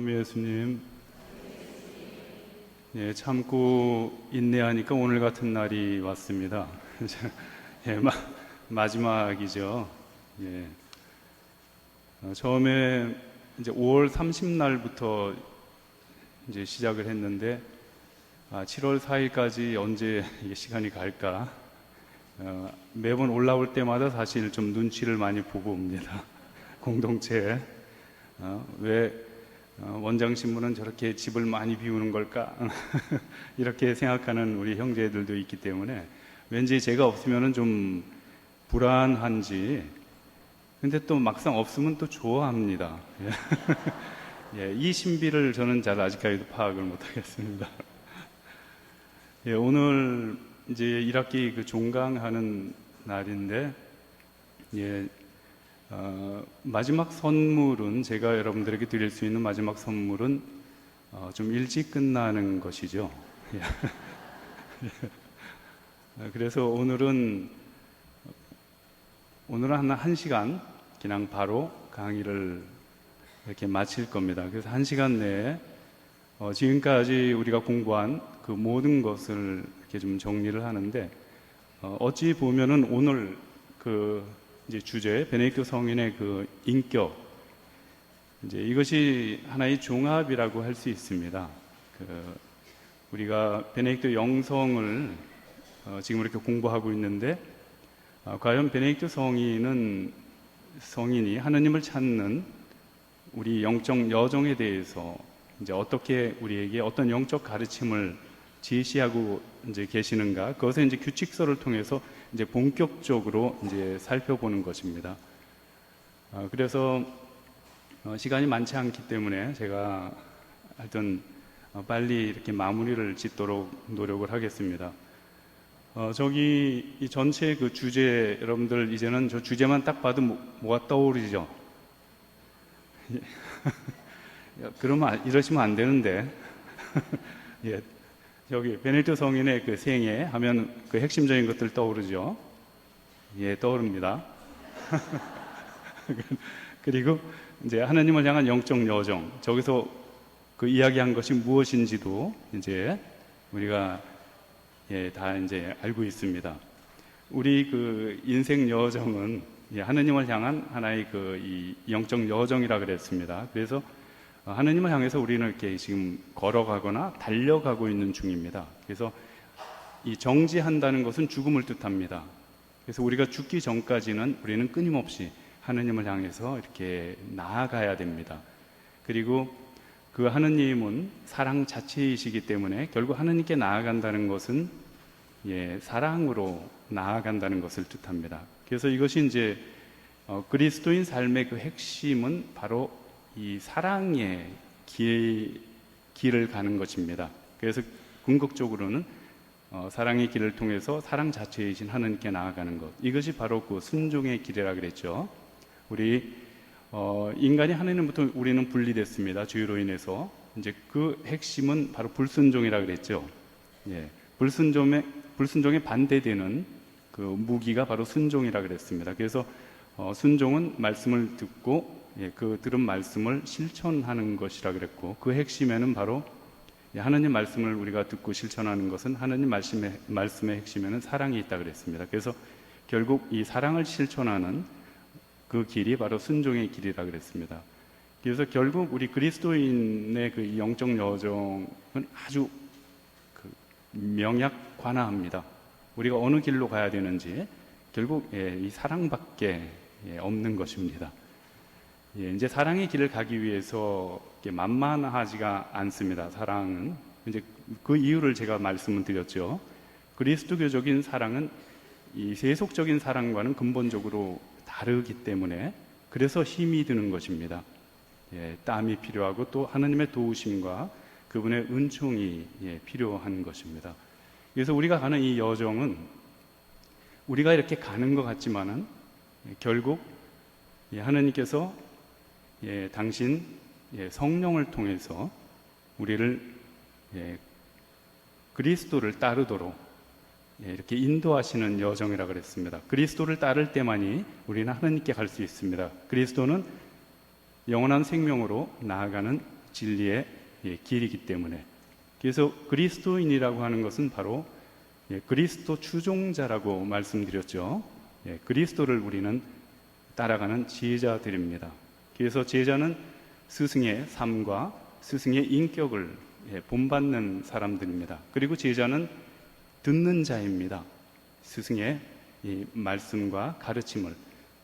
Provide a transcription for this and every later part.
참여 예수님, 예, 참고 인내하니까 오늘 같은 날이 왔습니다. 예, 마지막이죠. 예. 처음에 이제 5월 30날부터 이제 시작을 했는데, 7월 4일까지 언제 이게 시간이 갈까? 매번 올라올 때마다 사실 좀 눈치를 많이 보고 옵니다. 공동체에. 왜 원장신부는 저렇게 집을 많이 비우는 걸까? 이렇게 생각하는 우리 형제들도 있기 때문에 왠지 제가 없으면 좀 불안한지, 근데 또 막상 없으면 또 좋아합니다. 예, 이 신비를 저는 잘 아직까지도 파악을 못하겠습니다. 예, 오늘 이제 1학기 그 종강하는 날인데, 예, 마지막 선물은, 제가 여러분들에게 드릴 수 있는 마지막 선물은 좀 일찍 끝나는 것이죠. 그래서 오늘은 한 1시간 그냥 바로 강의를 이렇게 마칠 겁니다. 그래서 1시간 내에 지금까지 우리가 공부한 그 모든 것을 이렇게 좀 정리를 하는데, 어찌 보면은 오늘 그 이제 주제, 베네딕토 성인의 그 인격, 이제 이것이 하나의 종합이라고 할 수 있습니다. 우리가 베네딕토 영성을 지금 이렇게 공부하고 있는데, 과연 베네딕토 성인이 하느님을 찾는 우리 영적 여정에 대해서 이제 어떻게 우리에게 어떤 영적 가르침을 제시하고 이제 계시는가, 그것을 이제 규칙서를 통해서 이제 본격적으로 이제 살펴보는 것입니다. 그래서 시간이 많지 않기 때문에 제가 하여튼 빨리 이렇게 마무리를 짓도록 노력을 하겠습니다. 저기 이 전체 그 주제, 여러분들 이제는 저 주제만 딱 봐도 뭐가 떠오르죠? 그러면 이러시면 안 되는데. 예. 여기 베네딕토 성인의 그 생애 하면 그 핵심적인 것들 떠오르죠? 예, 떠오릅니다. 그리고 이제 하나님을 향한 영적 여정, 저기서 그 이야기한 것이 무엇인지도 이제 우리가 다 이제 알고 있습니다. 우리 그 인생 여정은 하나님을 향한 하나의 그 이 영적 여정이라 그랬습니다. 그래서 하나님을 향해서 우리는 이렇게 지금 걸어가거나 달려가고 있는 중입니다. 그래서 이 정지한다는 것은 죽음을 뜻합니다. 그래서 우리가 죽기 전까지는 우리는 끊임없이 하나님을 향해서 이렇게 나아가야 됩니다. 그리고 그 하나님은 사랑 자체이시기 때문에 결국 하나님께 나아간다는 것은 사랑으로 나아간다는 것을 뜻합니다. 그래서 이것이 이제 그리스도인 삶의 그 핵심은 바로 이 사랑의 길을 가는 것입니다. 그래서 궁극적으로는 사랑의 길을 통해서 사랑 자체이신 하나님께 나아가는 것, 이것이 바로 그 순종의 길이라 그랬죠. 우리 인간이 하나님부터 우리는 분리됐습니다. 죄로 인해서. 이제 그 핵심은 바로 불순종이라 그랬죠. 불순종에 반대되는 그 무기가 바로 순종이라 그랬습니다. 그래서 순종은 말씀을 듣고 그 들은 말씀을 실천하는 것이라 그랬고, 그 핵심에는 바로 하나님 말씀을 우리가 듣고 실천하는 것은 하나님 말씀의 핵심에는 사랑이 있다 그랬습니다. 그래서 결국 이 사랑을 실천하는 그 길이 바로 순종의 길이라 그랬습니다. 그래서 결국 우리 그리스도인의 그 영적 여정은 아주 명약관화합니다. 우리가 어느 길로 가야 되는지 결국 이 사랑밖에 없는 것입니다. 이제 사랑의 길을 가기 위해서 만만하지가 않습니다. 사랑은 이제 그 이유를 제가 말씀을 드렸죠. 그리스도교적인 사랑은 이 세속적인 사랑과는 근본적으로 다르기 때문에, 그래서 힘이 드는 것입니다. 땀이 필요하고 또 하나님의 도우심과 그분의 은총이 필요한 것입니다. 그래서 우리가 가는 이 여정은 우리가 이렇게 가는 것 같지만은 결국 하나님께서 당신 성령을 통해서 우리를 그리스도를 따르도록 이렇게 인도하시는 여정이라고 그랬습니다. 그리스도를 따를 때만이 우리는 하나님께 갈 수 있습니다. 그리스도는 영원한 생명으로 나아가는 진리의 길이기 때문에. 그래서 그리스도인이라고 하는 것은 바로 그리스도 추종자라고 말씀드렸죠. 그리스도를 우리는 따라가는 제자들입니다. 그래서 제자는 스승의 삶과 스승의 인격을 본받는 사람들입니다. 그리고 제자는 듣는 자입니다. 스승의 이 말씀과 가르침을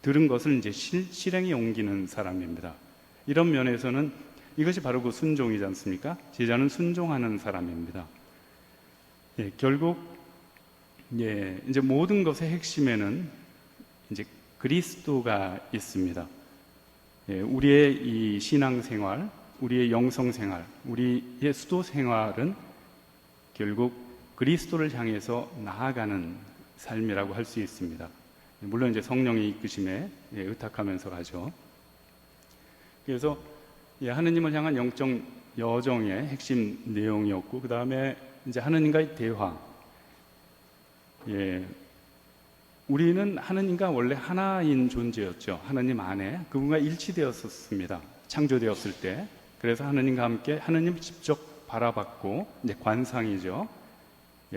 들은 것을 이제 실행에 옮기는 사람입니다. 이런 면에서는 이것이 바로 그 순종이지 않습니까? 제자는 순종하는 사람입니다. 결국 이제 모든 것의 핵심에는 이제 그리스도가 있습니다. 우리의 이 신앙생활, 우리의 영성생활, 우리의 수도생활은 결국 그리스도를 향해서 나아가는 삶이라고 할 수 있습니다. 물론 이제 성령의 이끄심에 의탁하면서 가죠. 그래서 하느님을 향한 영적 여정의 핵심 내용이었고, 그 다음에 이제 하느님과의 대화. 우리는 하느님과 원래 하나인 존재였죠. 하느님 안에 그분과 일치되었었습니다. 창조되었을 때. 그래서 하느님과 함께 하느님을 직접 바라봤고, 이제 관상이죠.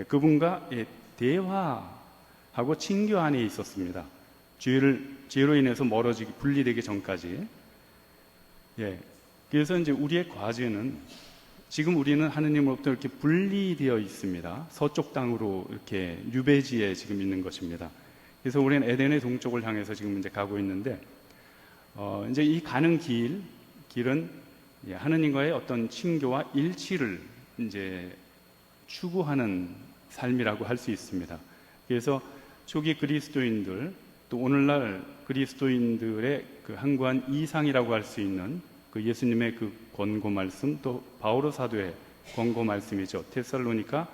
그분과 대화하고 친교 안에 있었습니다. 죄로 인해서 멀어지기, 분리되기 전까지. 그래서 이제 우리의 과제는, 지금 우리는 하느님으로부터 이렇게 분리되어 있습니다. 서쪽 땅으로 이렇게 유배지에 지금 있는 것입니다. 그래서 우리는 에덴의 동쪽을 향해서 지금 이제 가고 있는데, 이제 이 가는 길은 하느님과의 어떤 친교와 일치를 이제 추구하는 삶이라고 할 수 있습니다. 그래서 초기 그리스도인들, 또 오늘날 그리스도인들의 그 한구한 이상이라고 할 수 있는 그 예수님의 그 권고 말씀, 또 바오로 사도의 권고 말씀이죠. 데살로니가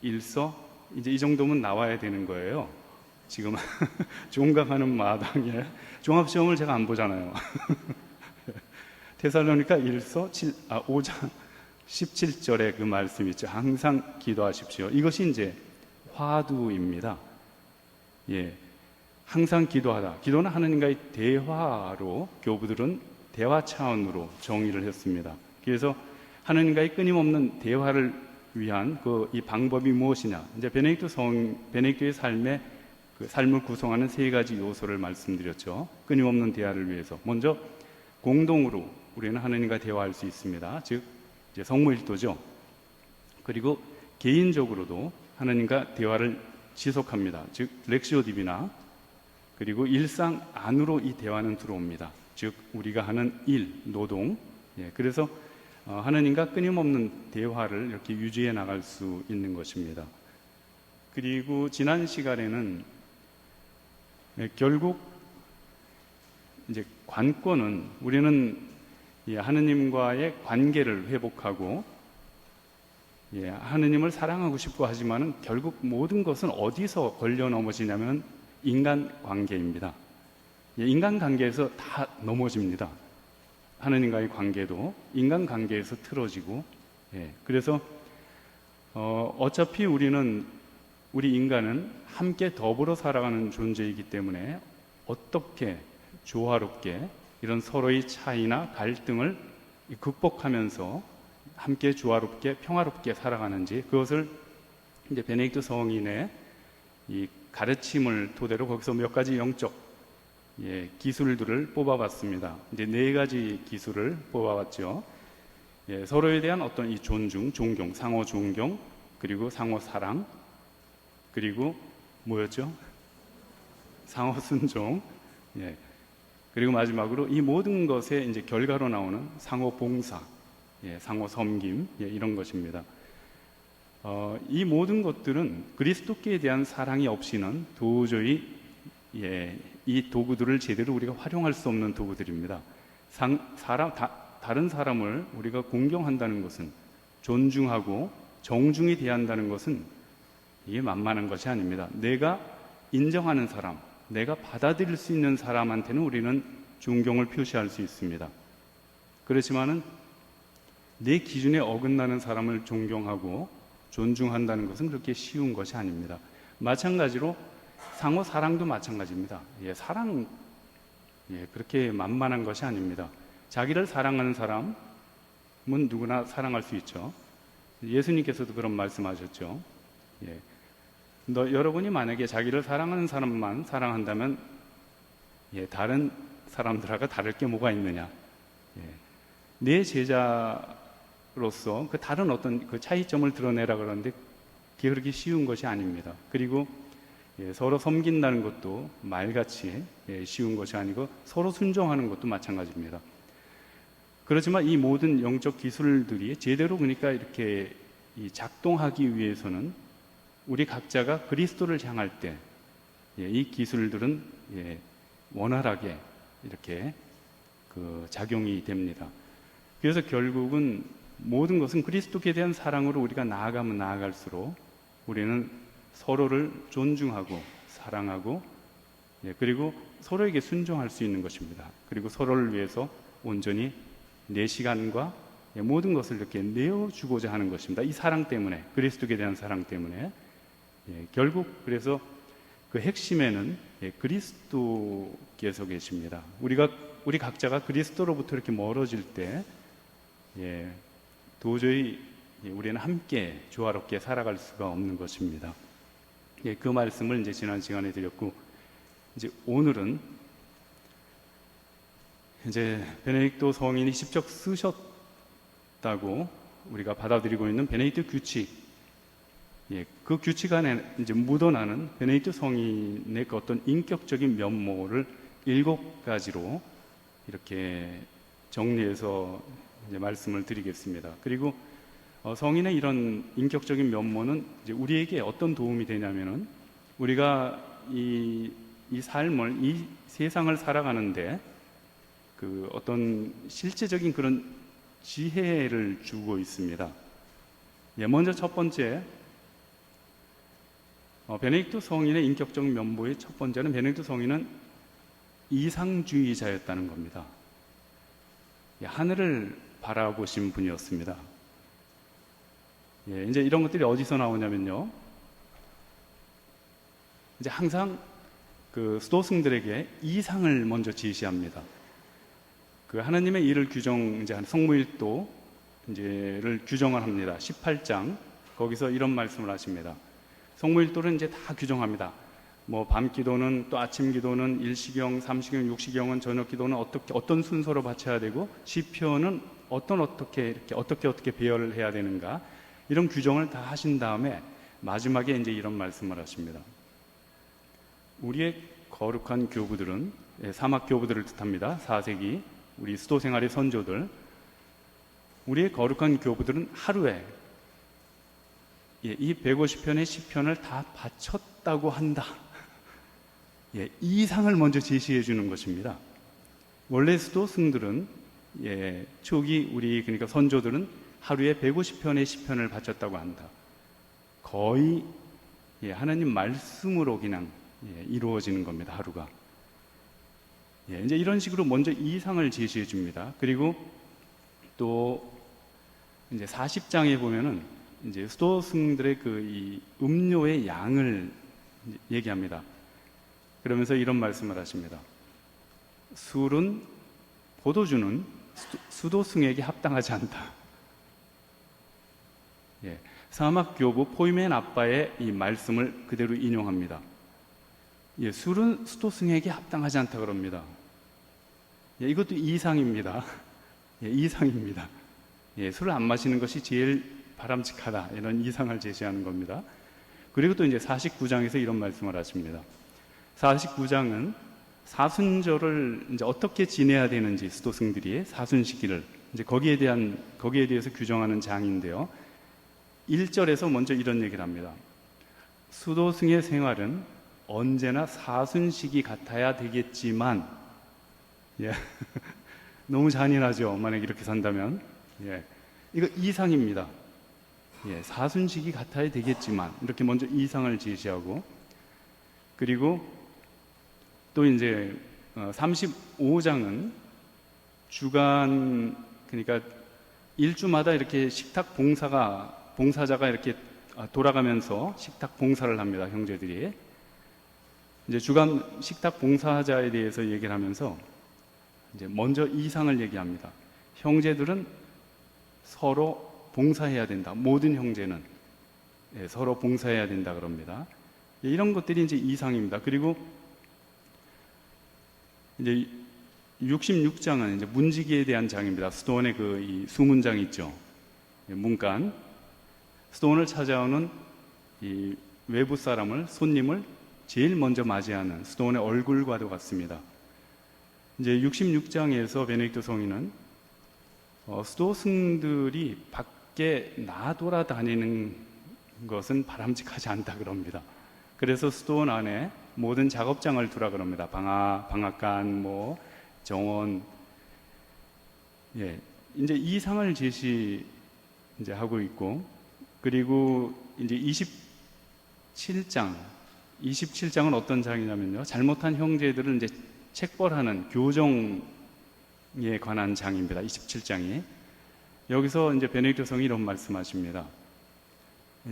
1서, 이제 이 정도면 나와야 되는 거예요. 지금 종강하는 마당에 종합시험을 제가 안 보잖아요. 데살로니가 1서 5장 17절에 그 말씀 있죠. 항상 기도하십시오. 이것이 이제 화두입니다. 항상 기도하다. 기도는 하느님과의 대화로 교부들은 대화 차원으로 정의를 했습니다. 그래서 하느님과의 끊임없는 대화를 위한 이 방법이 무엇이냐? 이제 베네딕토의 삶을 구성하는 세 가지 요소를 말씀드렸죠. 끊임없는 대화를 위해서 먼저 공동으로 우리는 하느님과 대화할 수 있습니다. 즉 이제 성모일도죠. 그리고 개인적으로도 하느님과 대화를 지속합니다. 즉 렉시오 디비나. 그리고 일상 안으로 이 대화는 들어옵니다. 즉 우리가 하는 일, 노동. 그래서 하느님과 끊임없는 대화를 이렇게 유지해 나갈 수 있는 것입니다. 그리고 지난 시간에는 결국 이제 관건은 우리는 하느님과의 관계를 회복하고 하느님을 사랑하고 싶고 하지만은 결국 모든 것은 어디서 걸려 넘어지냐면 인간관계입니다. 인간관계에서 다 넘어집니다. 하느님과의 관계도 인간관계에서 틀어지고, 그래서 어차피 우리 인간은 함께 더불어 살아가는 존재이기 때문에 어떻게 조화롭게 이런 서로의 차이나 갈등을 극복하면서 함께 조화롭게 평화롭게 살아가는지, 그것을 이제 베네딕토 성인의 이 가르침을 토대로 거기서 몇 가지 영적 기술들을 뽑아봤습니다. 이제 4가지 기술을 뽑아봤죠. 서로에 대한 어떤 이 존중, 존경, 상호 존경, 그리고 상호 사랑, 그리고 뭐였죠? 상호 순종. 그리고 마지막으로 이 모든 것의 이제 결과로 나오는 상호 봉사, 상호 섬김, 이런 것입니다. 이 모든 것들은 그리스도께 대한 사랑이 없이는 도저히 이 도구들을 제대로 우리가 활용할 수 없는 도구들입니다. 다른 사람을 우리가 공경한다는 것은, 존중하고 정중히 대한다는 것은 이게 만만한 것이 아닙니다. 내가 인정하는 사람, 내가 받아들일 수 있는 사람한테는 우리는 존경을 표시할 수 있습니다. 그렇지만은 내 기준에 어긋나는 사람을 존경하고 존중한다는 것은 그렇게 쉬운 것이 아닙니다. 마찬가지로 상호 사랑도 마찬가지입니다. 사랑 그렇게 만만한 것이 아닙니다. 자기를 사랑하는 사람, 누구나 사랑할 수 있죠. 예수님께서도 그런 말씀하셨죠. 예. 여러분이 만약에 자기를 사랑하는 사람만 사랑한다면 다른 사람들하고 다를 게 뭐가 있느냐. 내 제자로서 그 다른 어떤 그 차이점을 드러내라 그러는데 그게 그렇게 쉬운 것이 아닙니다. 그리고 서로 섬긴다는 것도 말같이 쉬운 것이 아니고 서로 순종하는 것도 마찬가지입니다. 그렇지만 이 모든 영적 기술들이 제대로 그러니까 이렇게 작동하기 위해서는 우리 각자가 그리스도를 향할 때 이 기술들은 원활하게 이렇게 그 작용이 됩니다. 그래서 결국은 모든 것은 그리스도께 대한 사랑으로 우리가 나아가면 나아갈수록 우리는 서로를 존중하고 사랑하고 그리고 서로에게 순종할 수 있는 것입니다. 그리고 서로를 위해서 온전히 내 시간과 모든 것을 이렇게 내어주고자 하는 것입니다. 이 사랑 때문에, 그리스도께 대한 사랑 때문에 결국 그래서 그 핵심에는 그리스도께서 계십니다. 우리 각자가 그리스도로부터 이렇게 멀어질 때 도저히 우리는 함께 조화롭게 살아갈 수가 없는 것입니다. 그 말씀을 이제 지난 시간에 드렸고, 이제 오늘은 이제 베네딕토 성인이 직접 쓰셨다고 우리가 받아들이고 있는 베네딕토 규칙, 그 규칙 안에 이제 묻어나는 베네딕토 성인의 그 어떤 인격적인 면모를 7가지로 이렇게 정리해서 이제 말씀을 드리겠습니다. 그리고 성인의 이런 인격적인 면모는 이제 우리에게 어떤 도움이 되냐면은 우리가 이 삶을, 이 세상을 살아가는데 그 어떤 실제적인 그런 지혜를 주고 있습니다. 먼저 첫 번째, 베네딕토 성인의 인격적 면모의 첫 번째는 베네딕토 성인은 이상주의자였다는 겁니다. 하늘을 바라보신 분이었습니다. 이제 이런 것들이 어디서 나오냐면요. 이제 항상 그 수도승들에게 이상을 먼저 제시합니다. 그 하나님의 일을 이제 성무일도 이제를 규정을 합니다. 18장 거기서 이런 말씀을 하십니다. 성무일도를 이제 다 규정합니다. 뭐 밤기도는 또 아침기도는 일시경, 삼시경, 육시경은 저녁기도는 어떤 순서로 바쳐야 되고 시편은 어떻게 배열을 해야 되는가, 이런 규정을 다 하신 다음에 마지막에 이제 이런 말씀을 하십니다. 우리의 거룩한 교부들은, 사막 교부들을 뜻합니다. 4세기 우리 수도 생활의 선조들, 우리의 거룩한 교부들은 하루에 이 150편의 시편을 다 바쳤다고 한다. 이상을 먼저 제시해 주는 것입니다. 원래 수도승들은 초기 그러니까 선조들은 하루에 150편의 시편을 바쳤다고 한다. 거의 하나님 말씀으로 그냥 이루어지는 겁니다. 하루가. 이제 이런 식으로 먼저 이상을 제시해 줍니다. 그리고 또 이제 40장에 보면은 이제 수도승들의 이 음료의 양을 얘기합니다. 그러면서 이런 말씀을 하십니다. 술은, 포도주는 수도승에게 합당하지 않다. 사막교부 포이멘 아빠의 이 말씀을 그대로 인용합니다. 술은 수도승에게 합당하지 않다 그럽니다. 이것도 이상입니다. 이상입니다. 술을 안 마시는 것이 제일 바람직하다, 이런 이상을 제시하는 겁니다. 그리고 또 이제 49장에서 이런 말씀을 하십니다. 49장은 사순절을 이제 어떻게 지내야 되는지, 수도승들이 사순시기를 이제 거기에 대해서 규정하는 장인데요. 1절에서 먼저 이런 얘기를 합니다. 수도승의 생활은 언제나 사순시기 같아야 되겠지만, 너무 잔인하죠. 만약 이렇게 산다면. 이거 이상입니다. 사순시기 같아야 되겠지만, 이렇게 먼저 이상을 제시하고, 그리고 또 이제 35장은 주간, 그러니까 일주마다 이렇게 식탁 봉사자가 이렇게 돌아가면서 식탁 봉사를 합니다. 형제들이. 이제 주간 식탁 봉사자에 대해서 얘기를 하면서 이제 먼저 이상을 얘기합니다. 형제들은 서로 봉사해야 된다. 모든 형제는 서로 봉사해야 된다 그럽니다. 이런 것들이 이제 이상입니다. 그리고 이제 66장은 이제 문지기에 대한 장입니다. 스도원의 이 수문장 있죠. 문간. 스도원을 찾아오는 이 외부 사람을, 손님을 제일 먼저 맞이하는 스도원의 얼굴과도 같습니다. 이제 66장에서 베네딕토 성인은 스도승들이 밖에 나돌아다니는 것은 바람직하지 않다 그럽니다. 그래서 스도원 안에 모든 작업장을 두라 그럽니다. 방앗간, 정원. 이제 이 상을 이제 하고 있고, 그리고 이제 27장은 어떤 장이냐면요. 잘못한 형제들을 이제 책벌하는 교정에 관한 장입니다. 27장이. 여기서 이제 베네딕토 성이 이런 말씀하십니다.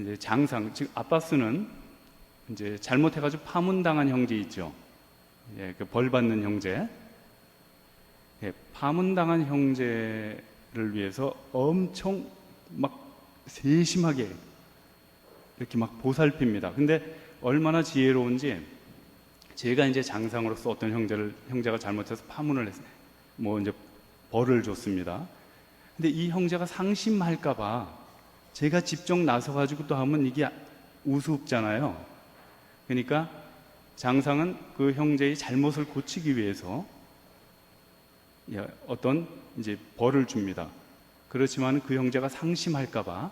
이제 장상, 즉 아빠스는 이제 잘못해가지고 파문당한 형제 있죠. 그 벌 받는 형제. 파문당한 형제를 위해서 엄청 막 세심하게 이렇게 막 보살핍니다. 근데 얼마나 지혜로운지, 제가 이제 장상으로서 어떤 형제가 잘못해서 파문을 해서 이제 벌을 줬습니다. 근데 이 형제가 상심할까봐 제가 직접 나서가지고 또 하면 이게 우습잖아요. 그러니까 장상은 그 형제의 잘못을 고치기 위해서 어떤 이제 벌을 줍니다. 그렇지만 그 형제가 상심할까봐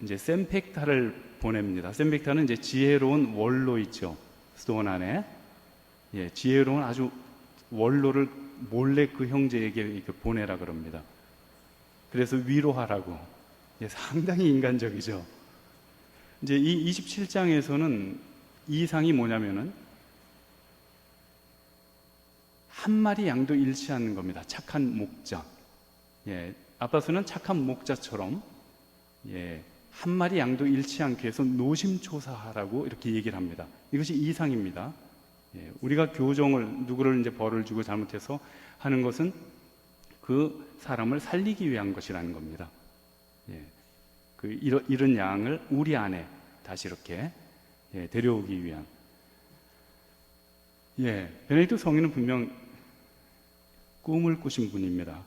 이제 셈펙타를 보냅니다. 셈펙타는 이제 지혜로운 원로 있죠. 스도원 안에. 지혜로운 아주 원로를 몰래 그 형제에게 이렇게 보내라 그럽니다. 그래서 위로하라고. 상당히 인간적이죠. 이제 이 27장에서는 이 상이 뭐냐면은 한 마리 양도 잃지 않는 겁니다. 착한 목자. 아빠스는 착한 목자처럼 한 마리 양도 잃지 않게 해서 노심초사하라고 이렇게 얘기를 합니다. 이것이 이상입니다. 우리가 교정을, 누구를 이제 벌을 주고 잘못해서 하는 것은 그 사람을 살리기 위한 것이라는 겁니다. 이런 양을 우리 안에 다시 이렇게 데려오기 위한. 베네딕토 성인은 분명 꿈을 꾸신 분입니다.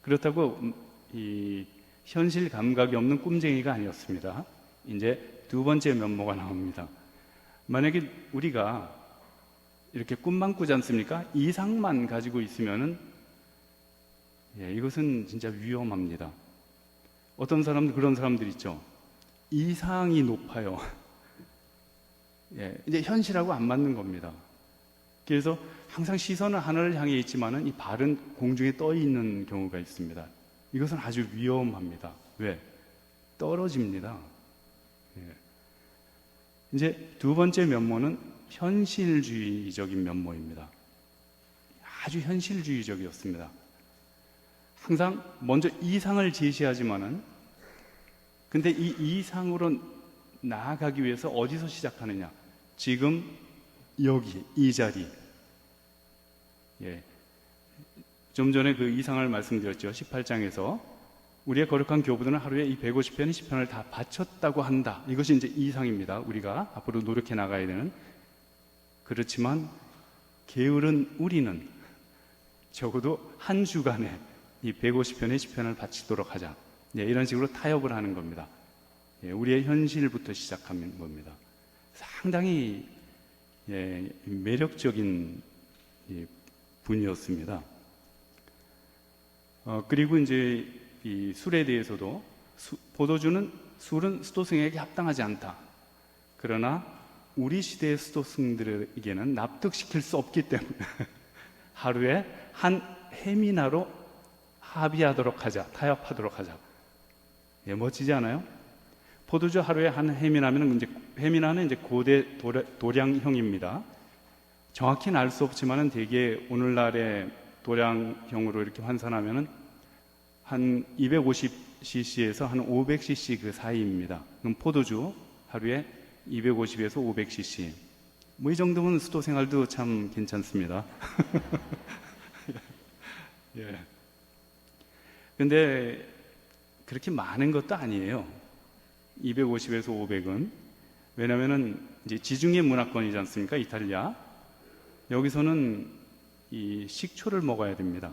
그렇다고 이 현실 감각이 없는 꿈쟁이가 아니었습니다. 이제 두 번째 면모가 나옵니다. 만약에 우리가 이렇게 꿈만 꾸지 않습니까? 이상만 가지고 있으면은 이것은 진짜 위험합니다. 어떤 사람들, 그런 사람들 있죠. 이상이 높아요. 이제 현실하고 안 맞는 겁니다. 그래서 항상 시선은 하늘을 향해 있지만은 이 발은 공중에 떠 있는 경우가 있습니다. 이것은 아주 위험합니다. 왜? 떨어집니다. 이제 두 번째 면모는 현실주의적인 면모입니다. 아주 현실주의적이었습니다. 항상 먼저 이상을 제시하지만은, 근데 이 이상으로 나아가기 위해서 어디서 시작하느냐? 지금 여기 이 자리. 좀 전에 그 이상을 말씀드렸죠. 18장에서 우리의 거룩한 교부들은 하루에 이 150편, 10편을 다 바쳤다고 한다. 이것이 이제 이상입니다. 우리가 앞으로 노력해 나가야 되는. 그렇지만 게으른 우리는 적어도 한 주간에 이 150편의 10편을 바치도록 하자. 이런 식으로 타협을 하는 겁니다. 우리의 현실부터 시작하는 겁니다. 상당히 매력적인 분이었습니다. 그리고 이제 이 술에 대해서도 술은 수도승에게 합당하지 않다. 그러나 우리 시대의 수도승들에게는 납득시킬 수 없기 때문에 하루에 한 해미나로 합의하도록 하자, 타협하도록 하자. 멋지지 않아요? 포도주 하루에 한 해미나면 이제 해미나는 이제 고대 도량형입니다. 정확히는 알 수 없지만은 대개 오늘날의 도량형으로 이렇게 환산하면은 한 250cc에서 한 500cc 그 사이입니다. 그럼 포도주 하루에 250에서 500cc. 이 정도면 수도 생활도 참 괜찮습니다. 근데 그렇게 많은 것도 아니에요. 250에서 500은. 왜냐면은 이제 지중해 문화권이지 않습니까? 이탈리아. 여기서는 이 식초를 먹어야 됩니다.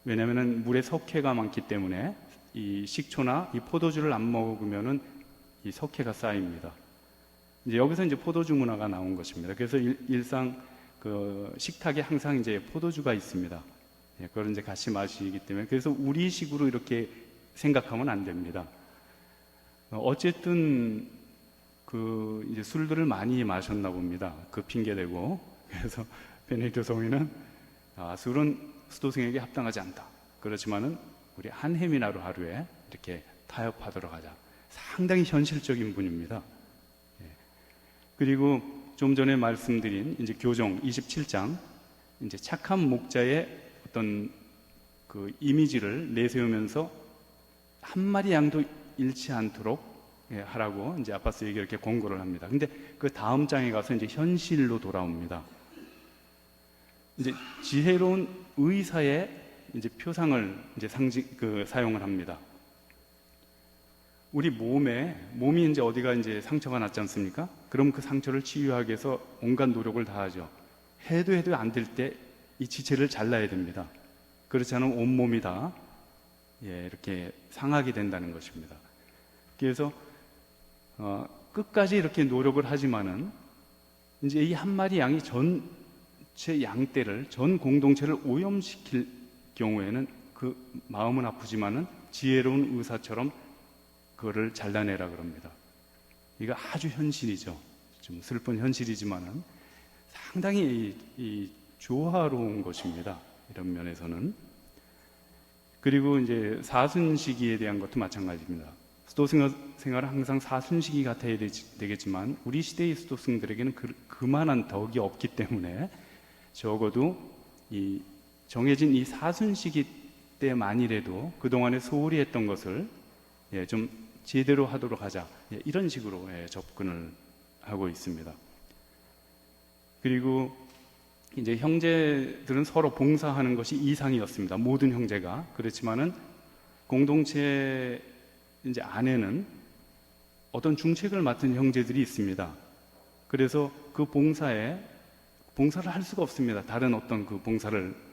왜냐면은 물에 석회가 많기 때문에 이 식초나 이 포도주를 안 먹으면은 이 석회가 쌓입니다. 이제 여기서 이제 포도주 문화가 나온 것입니다. 그래서 일상 그 식탁에 항상 이제 포도주가 있습니다. 예, 그걸 이제 같이 마시기 때문에 그래서 우리식으로 이렇게 생각하면 안 됩니다. 어쨌든 그 이제 술들을 많이 마셨나 봅니다. 그 핑계 대고 그래서 베네딕토 성인은 술은 수도승에게 합당하지 않다. 그렇지만은 우리 한 해미나로 하루에 이렇게 타협하도록 하자. 상당히 현실적인 분입니다. 예. 그리고 좀 전에 말씀드린 이제 교정 27장 이제 착한 목자의 어떤 그 이미지를 내세우면서 한 마리 양도 잃지 않도록 하라고 이제 아빠스에게 이렇게 권고를 합니다. 근데 그 다음 장에 가서 이제 현실로 돌아옵니다. 이제 지혜로운 의사의 이제 표상을 이제 사용을 합니다. 우리 몸이 이제 어디가 이제 상처가 났지 않습니까? 그럼 그 상처를 치유하기 위해서 온갖 노력을 다하죠. 해도 안 될 때 이 지체를 잘라야 됩니다. 그렇지 않으면 온몸이 다 이렇게 상하게 된다는 것입니다. 그래서 끝까지 이렇게 노력을 하지만은 이제 이 한 마리 양이 전체 양떼를 전 공동체를 오염시킬 경우에는 그 마음은 아프지만은 지혜로운 의사처럼 그거를 잘라내라 그럽니다. 이거 아주 현실이죠. 좀 슬픈 현실이지만은 상당히 이 조화로운 것입니다. 이런 면에서는. 그리고 이제 사순시기에 대한 것도 마찬가지입니다. 수도승 생활은 항상 사순시기 같아야 되겠지만 우리 시대의 수도승들에게는 그만한 덕이 없기 때문에 적어도 이 정해진 이 사순시기 때만이라도 그동안에 소홀히 했던 것을 좀 제대로 하도록 하자. 이런 식으로 접근을 하고 있습니다. 그리고 이제 형제들은 서로 봉사하는 것이 이상이었습니다. 모든 형제가. 그렇지만은 공동체 이제 안에는 어떤 중책을 맡은 형제들이 있습니다. 그래서 그 봉사를 할 수가 없습니다. 다른 어떤 그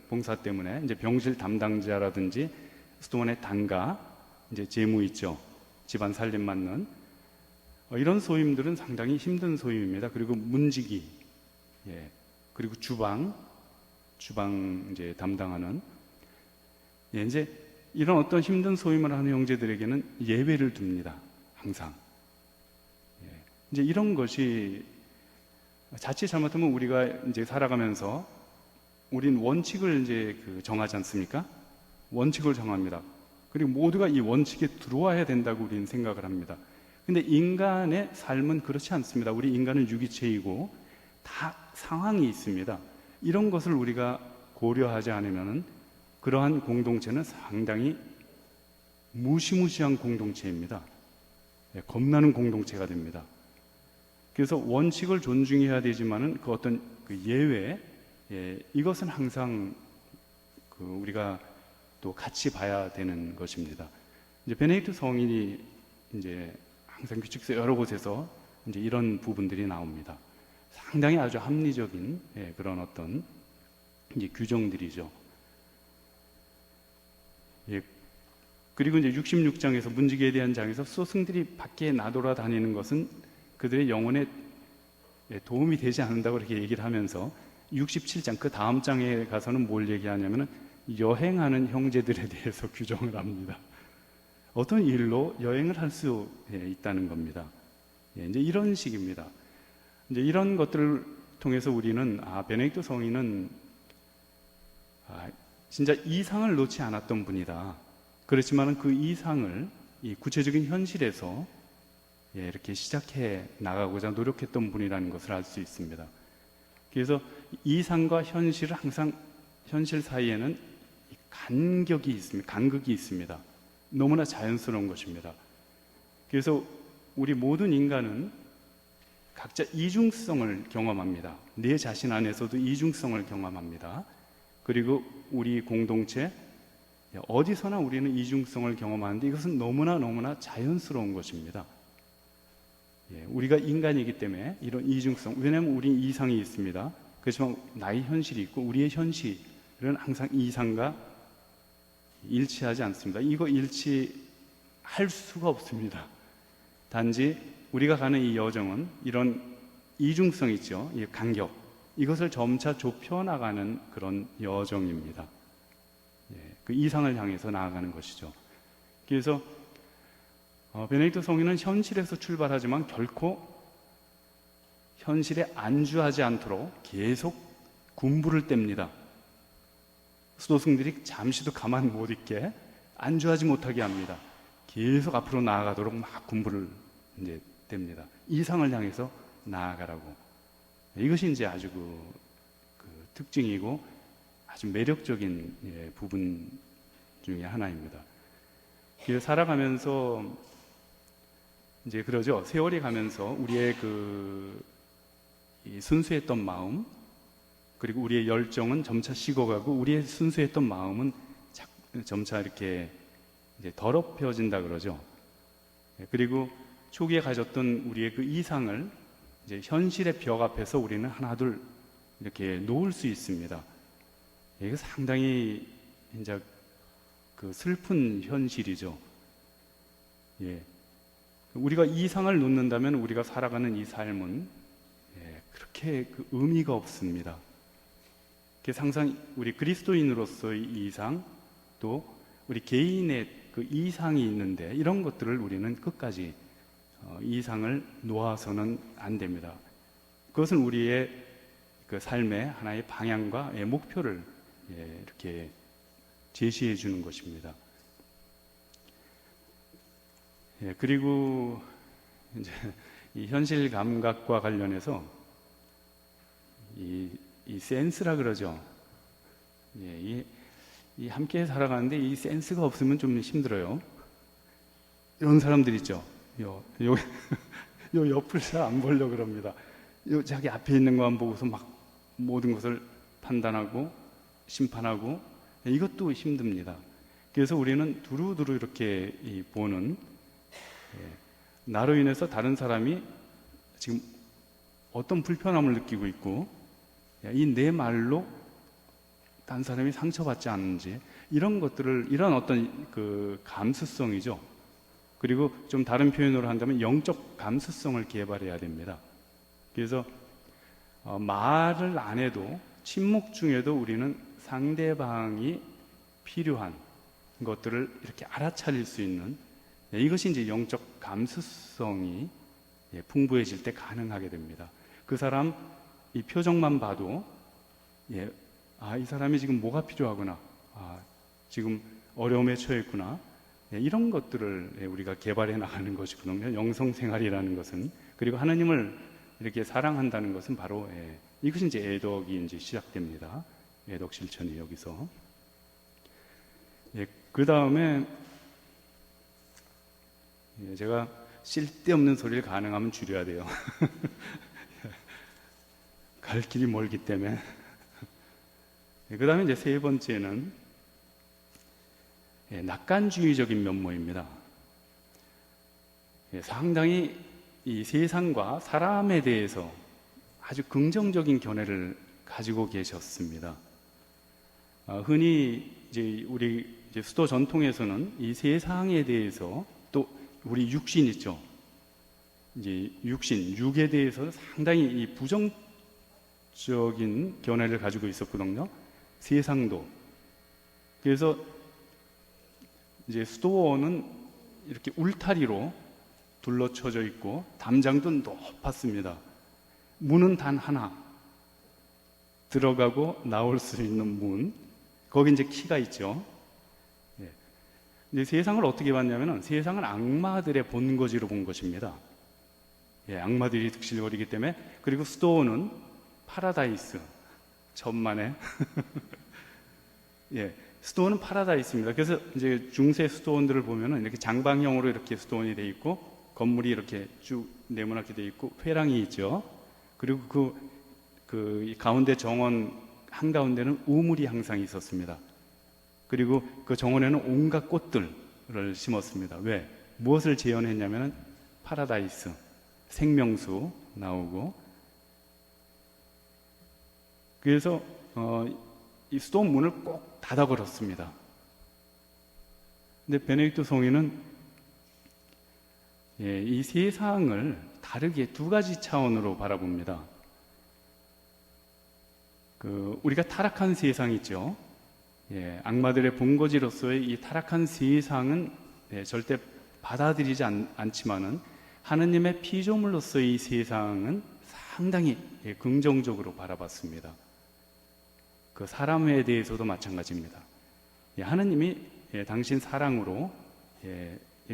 봉사 때문에 이제 병실 담당자라든지 수도원의 단가, 이제 재무 있죠. 집안 살림 맡는 이런 소임들은 상당히 힘든 소임입니다. 그리고 문지기, 그리고 주방 이제 담당하는 이제 이런 어떤 힘든 소임을 하는 형제들에게는 예외를 둡니다. 항상. 이제 이런 것이 자칫 잘못하면 우리가 이제 살아가면서 우린 원칙을 이제 정하지 않습니까? 원칙을 정합니다. 그리고 모두가 이 원칙에 들어와야 된다고 우리는 생각을 합니다. 근데 인간의 삶은 그렇지 않습니다. 우리 인간은 유기체이고 다 상황이 있습니다. 이런 것을 우리가 고려하지 않으면 그러한 공동체는 상당히 무시무시한 공동체입니다. 겁나는 공동체가 됩니다. 그래서 원칙을 존중해야 되지만은 그 어떤 그 예외, 이것은 항상 우리가 또 같이 봐야 되는 것입니다. 이제 베네딕토 성인이 이제 항상 규칙서 여러 곳에서 이제 이런 부분들이 나옵니다. 상당히 아주 합리적인 그런 어떤 이제 규정들이죠. 그리고 이제 66장에서 문지기에 대한 장에서 수도승들이 밖에 나돌아다니는 것은 그들의 영혼에 도움이 되지 않는다고 이렇게 얘기를 하면서 67장 그 다음 장에 가서는 뭘 얘기하냐면은 여행하는 형제들에 대해서 규정을 합니다. 어떤 일로 여행을 할 수 있다는 겁니다. 이제 이런 식입니다. 이제 이런 것들을 통해서 우리는 베네딕토 성인은 진짜 이상을 놓지 않았던 분이다. 그렇지만 그 이상을 이 구체적인 현실에서 이렇게 시작해 나가고자 노력했던 분이라는 것을 알 수 있습니다. 그래서 이상과 현실을 항상 현실 사이에는 간극이 있습니다. 너무나 자연스러운 것입니다. 그래서 우리 모든 인간은 각자 이중성을 경험합니다. 내 자신 안에서도 이중성을 경험합니다. 그리고 우리 공동체, 어디서나 우리는 이중성을 경험하는데 이것은 너무나 자연스러운 것입니다. 우리가 인간이기 때문에 이런 이중성, 왜냐하면 우리 이상이 있습니다. 그렇지만 나의 현실이 있고 우리의 현실은 항상 이상과 일치하지 않습니다. 이거 일치할 수가 없습니다. 단지 우리가 가는 이 여정은 이런 이중성 있죠. 이 간격, 이것을 점차 좁혀나가는 그런 여정입니다. 그 이상을 향해서 나아가는 것이죠. 그래서 베네딕토 성인은 현실에서 출발하지만 결코 현실에 안주하지 않도록 계속 군부를 뗍니다. 수도승들이 잠시도 가만 못 있게 안주하지 못하게 합니다. 계속 앞으로 나아가도록 막 군부를 이제 뗍니다. 이상을 향해서 나아가라고. 이것이 이제 아주 그 특징이고 아주 매력적인 부분 중에 하나입니다. 그래서 살아가면서 이제 그러죠. 세월이 가면서 우리의 이 순수했던 마음, 그리고 우리의 열정은 점차 식어가고 우리의 순수했던 마음은 점차 이렇게 이제 더럽혀진다 그러죠. 그리고 초기에 가졌던 우리의 그 이상을 이제 현실의 벽 앞에서 우리는 하나둘 이렇게 놓을 수 있습니다. 이게 상당히 이제 그 슬픈 현실이죠. 우리가 이상을 놓는다면 우리가 살아가는 이 삶은 그렇게 그 의미가 없습니다. 항상 우리 그리스도인으로서의 이상, 또 우리 개인의 그 이상이 있는데 이런 것들을 우리는 끝까지 이상을 놓아서는 안 됩니다. 그것은 우리의 그 삶의 하나의 방향과 목표를 이렇게 제시해 주는 것입니다. 그리고 이제 이 현실 감각과 관련해서 이 센스라 그러죠. 이 함께 살아가는데 이 센스가 없으면 좀 힘들어요. 이런 사람들 있죠. 요 옆을 잘 안 보려고 그럽니다. 자기 앞에 있는 것만 보고서 막 모든 것을 판단하고 심판하고, 이것도 힘듭니다. 그래서 우리는 두루두루 이렇게 보는, 나로 인해서 다른 사람이 지금 어떤 불편함을 느끼고 있고, 이 내 말로 다른 사람이 상처받지 않는지, 이런 것들을, 이런 어떤 그 감수성이죠. 그리고 좀 다른 표현으로 한다면 영적 감수성을 개발해야 됩니다. 그래서 말을 안 해도 침묵 중에도 우리는 상대방이 필요한 것들을 이렇게 알아차릴 수 있는, 이것이 이제 영적 감수성이 풍부해질 때 가능하게 됩니다. 그 사람 이 표정만 봐도 이 사람이 지금 뭐가 필요하구나, 지금 어려움에 처했구나, 이런 것들을 우리가 개발해 나가는 것이거든요. 영성생활이라는 것은. 그리고 하나님을 이렇게 사랑한다는 것은 바로 이것이 이제 애덕이 이제 시작됩니다. 애덕 실천이 여기서. 그 다음에 제가 쓸데없는 소리를 가능하면 줄여야 돼요. 갈 길이 멀기 때문에. 그 다음에 이제 세 번째는 낙관주의적인 면모입니다. 상당히 이 세상과 사람에 대해서 아주 긍정적인 견해를 가지고 계셨습니다. 흔히 이제 우리 이제 수도 전통에서는 이 세상에 대해서, 또 우리 육신 있죠. 이제 육신, 육에 대해서 상당히 이 부정적인 견해를 가지고 있었거든요. 세상도. 그래서 이제 수도원은 이렇게 울타리로 둘러쳐져 있고 담장도 높았습니다. 문은 단 하나, 들어가고 나올 수 있는 문, 거기 이제 키가 있죠. 근데 세상을 어떻게 봤냐면은, 세상은 악마들의 본거지로 본 것입니다. 악마들이 득실거리기 때문에. 그리고 수도원은 파라다이스, 천만에. 수도원은 파라다이스입니다. 그래서 이제 중세 수도원들을 보면은 이렇게 장방형으로 이렇게 수도원이 돼 있고, 건물이 이렇게 쭉 네모나게 돼 있고, 회랑이 있죠. 그리고 그 가운데 정원 한가운데는 우물이 항상 있었습니다. 그리고 그 정원에는 온갖 꽃들을 심었습니다. 왜? 무엇을 재현했냐면 파라다이스, 생명수 나오고, 그래서 이 수도 문을 꼭 닫아 걸었습니다. 근데 베네딕토 성인은 이 세상을 다르게 두 가지 차원으로 바라봅니다. 우리가 타락한 세상 있죠. 악마들의 본거지로서의 이 타락한 세상은 절대 받아들이지 않지만은 하느님의 피조물로서의 이 세상은 상당히 긍정적으로 바라봤습니다. 그 사람에 대해서도 마찬가지입니다. 하느님이 당신 사랑으로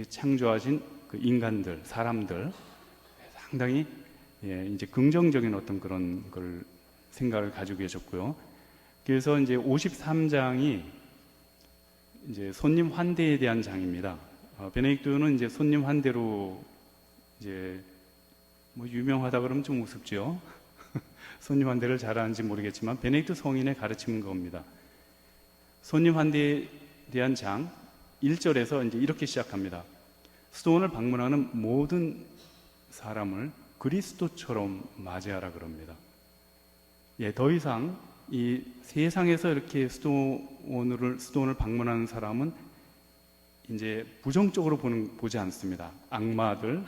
창조하신 그 인간들, 사람들 상당히 이제 긍정적인 어떤 그런 걸 생각을 가지고 계셨고요. 그래서 이제 53장이 이제 손님 환대에 대한 장입니다. 베네딕토는 이제 손님 환대로 이제 뭐 유명하다 그러면 좀 우습죠. 손님 환대를 잘하는지 모르겠지만 베네딕토 성인의 가르침인 겁니다. 손님 환대에 대한 장 1절에서 이제 이렇게 시작합니다. 수도원을 방문하는 모든 사람을 그리스도처럼 맞이하라 그럽니다. 더 이상 이 세상에서 이렇게 수도원을 방문하는 사람은 이제 부정적으로 보지 않습니다. 악마들,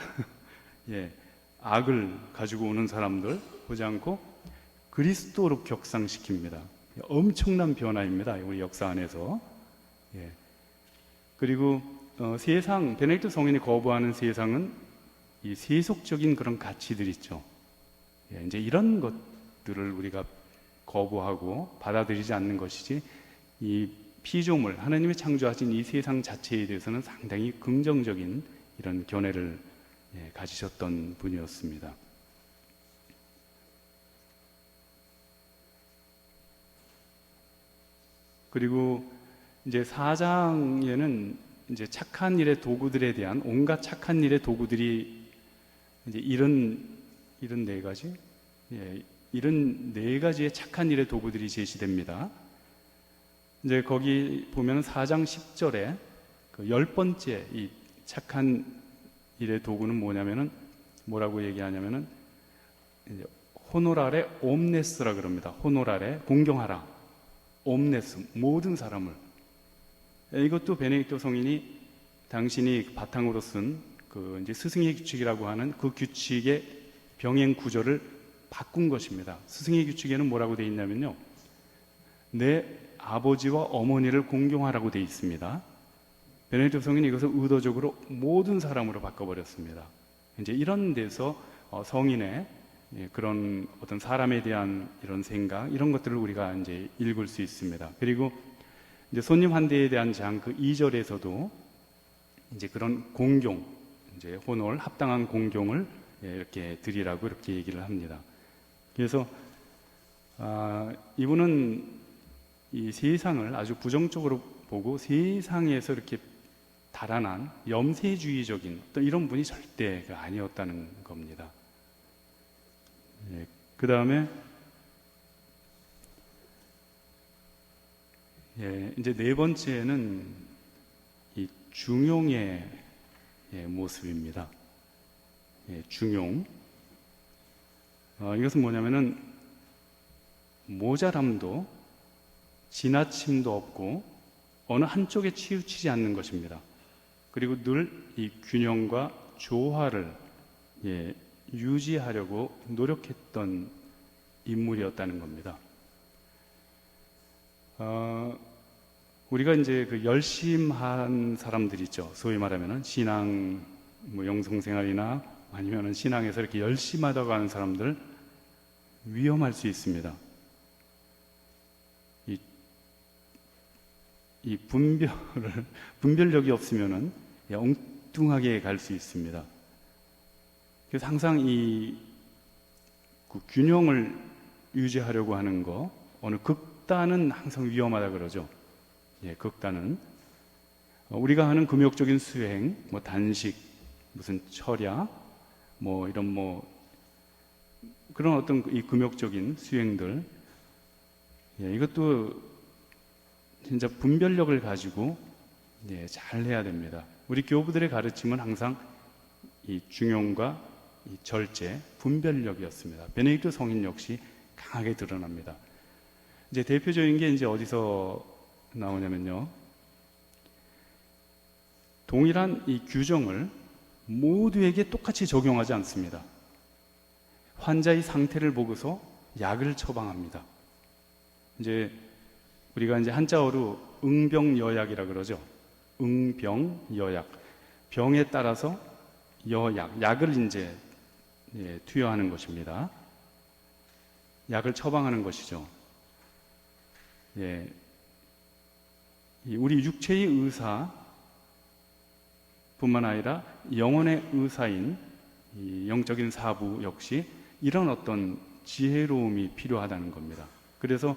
악을 가지고 오는 사람들 보지 않고 그리스도로 격상시킵니다. 엄청난 변화입니다. 우리 역사 안에서. 그리고 베네딕토 성인이 거부하는 세상은 이 세속적인 그런 가치들 있죠. 이제 이런 것들을 우리가 거부하고 받아들이지 않는 것이지, 이 피조물, 하나님이 창조하신 이 세상 자체에 대해서는 상당히 긍정적인 이런 견해를 가지셨던 분이었습니다. 그리고 이제 4장에는 이제 착한 일의 도구들에 대한 온갖 착한 일의 도구들이 이제 이런 네 가지, 이런 네 가지의 착한 일의 도구들이 제시됩니다. 이제 거기 보면 4장 10절에 그 10번째 이 착한 일의 도구는 뭐라고 얘기하냐면은 이제 호노라레 옴네스라 그럽니다. 호노라레 공경하라, 옴네스 모든 사람을. 이것도 베네딕토 성인이 당신이 바탕으로 쓴 그 이제 스승의 규칙이라고 하는 그 규칙의 병행 구조를 바꾼 것입니다. 스승의 규칙에는 뭐라고 되어 있냐면요, 내 아버지와 어머니를 공경하라고 되어 있습니다. 베네딕토 성인이 이것을 의도적으로 모든 사람으로 바꿔버렸습니다. 이제 이런 데서 성인의 그런 어떤 사람에 대한 이런 생각, 이런 것들을 우리가 이제 읽을 수 있습니다. 그리고 이제 손님 환대에 대한 장 그 2절에서도 이제 그런 공경, 이제 호놀, 합당한 공경을 이렇게 드리라고 이렇게 얘기를 합니다. 그래서 이분은 이 세상을 아주 부정적으로 보고 세상에서 이렇게 달아난 염세주의적인 어떤 이런 분이 절대 아니었다는 겁니다. 그 다음에 이제 네 번째는 이 중용의 모습입니다. 중용. 이것은 뭐냐면은 모자람도 지나침도 없고 어느 한쪽에 치우치지 않는 것입니다. 그리고 늘 이 균형과 조화를 유지하려고 노력했던 인물이었다는 겁니다. 우리가 이제 그 열심한 사람들 있죠. 소위 말하면은 신앙, 영성생활이나 아니면은 신앙에서 이렇게 열심하다고 하는 사람들 위험할 수 있습니다. 이 분별력이 없으면은 엉뚱하게 갈 수 있습니다. 그래서 항상 그 균형을 유지하려고 하는 거, 어느 극단은 항상 위험하다 그러죠. 극단은 우리가 하는 금욕적인 수행, 단식, 무슨 철야, 이런 그런 어떤 이 금욕적인 수행들, 이것도 진짜 분별력을 가지고 잘 해야 됩니다. 우리 교부들의 가르침은 항상 이 중용과 이 절제, 분별력이었습니다. 베네딕토 성인 역시 강하게 드러납니다. 이제 대표적인 게 이제 어디서 나오냐면요. 동일한 이 규정을 모두에게 똑같이 적용하지 않습니다. 환자의 상태를 보고서 약을 처방합니다. 이제 우리가 이제 한자어로 응병여약이라 그러죠. 응병여약. 병에 따라서 여약, 약을 이제 투여하는 것입니다. 약을 처방하는 것이죠. 우리 육체의 의사 뿐만 아니라 영혼의 의사인 이 영적인 사부 역시 이런 어떤 지혜로움이 필요하다는 겁니다. 그래서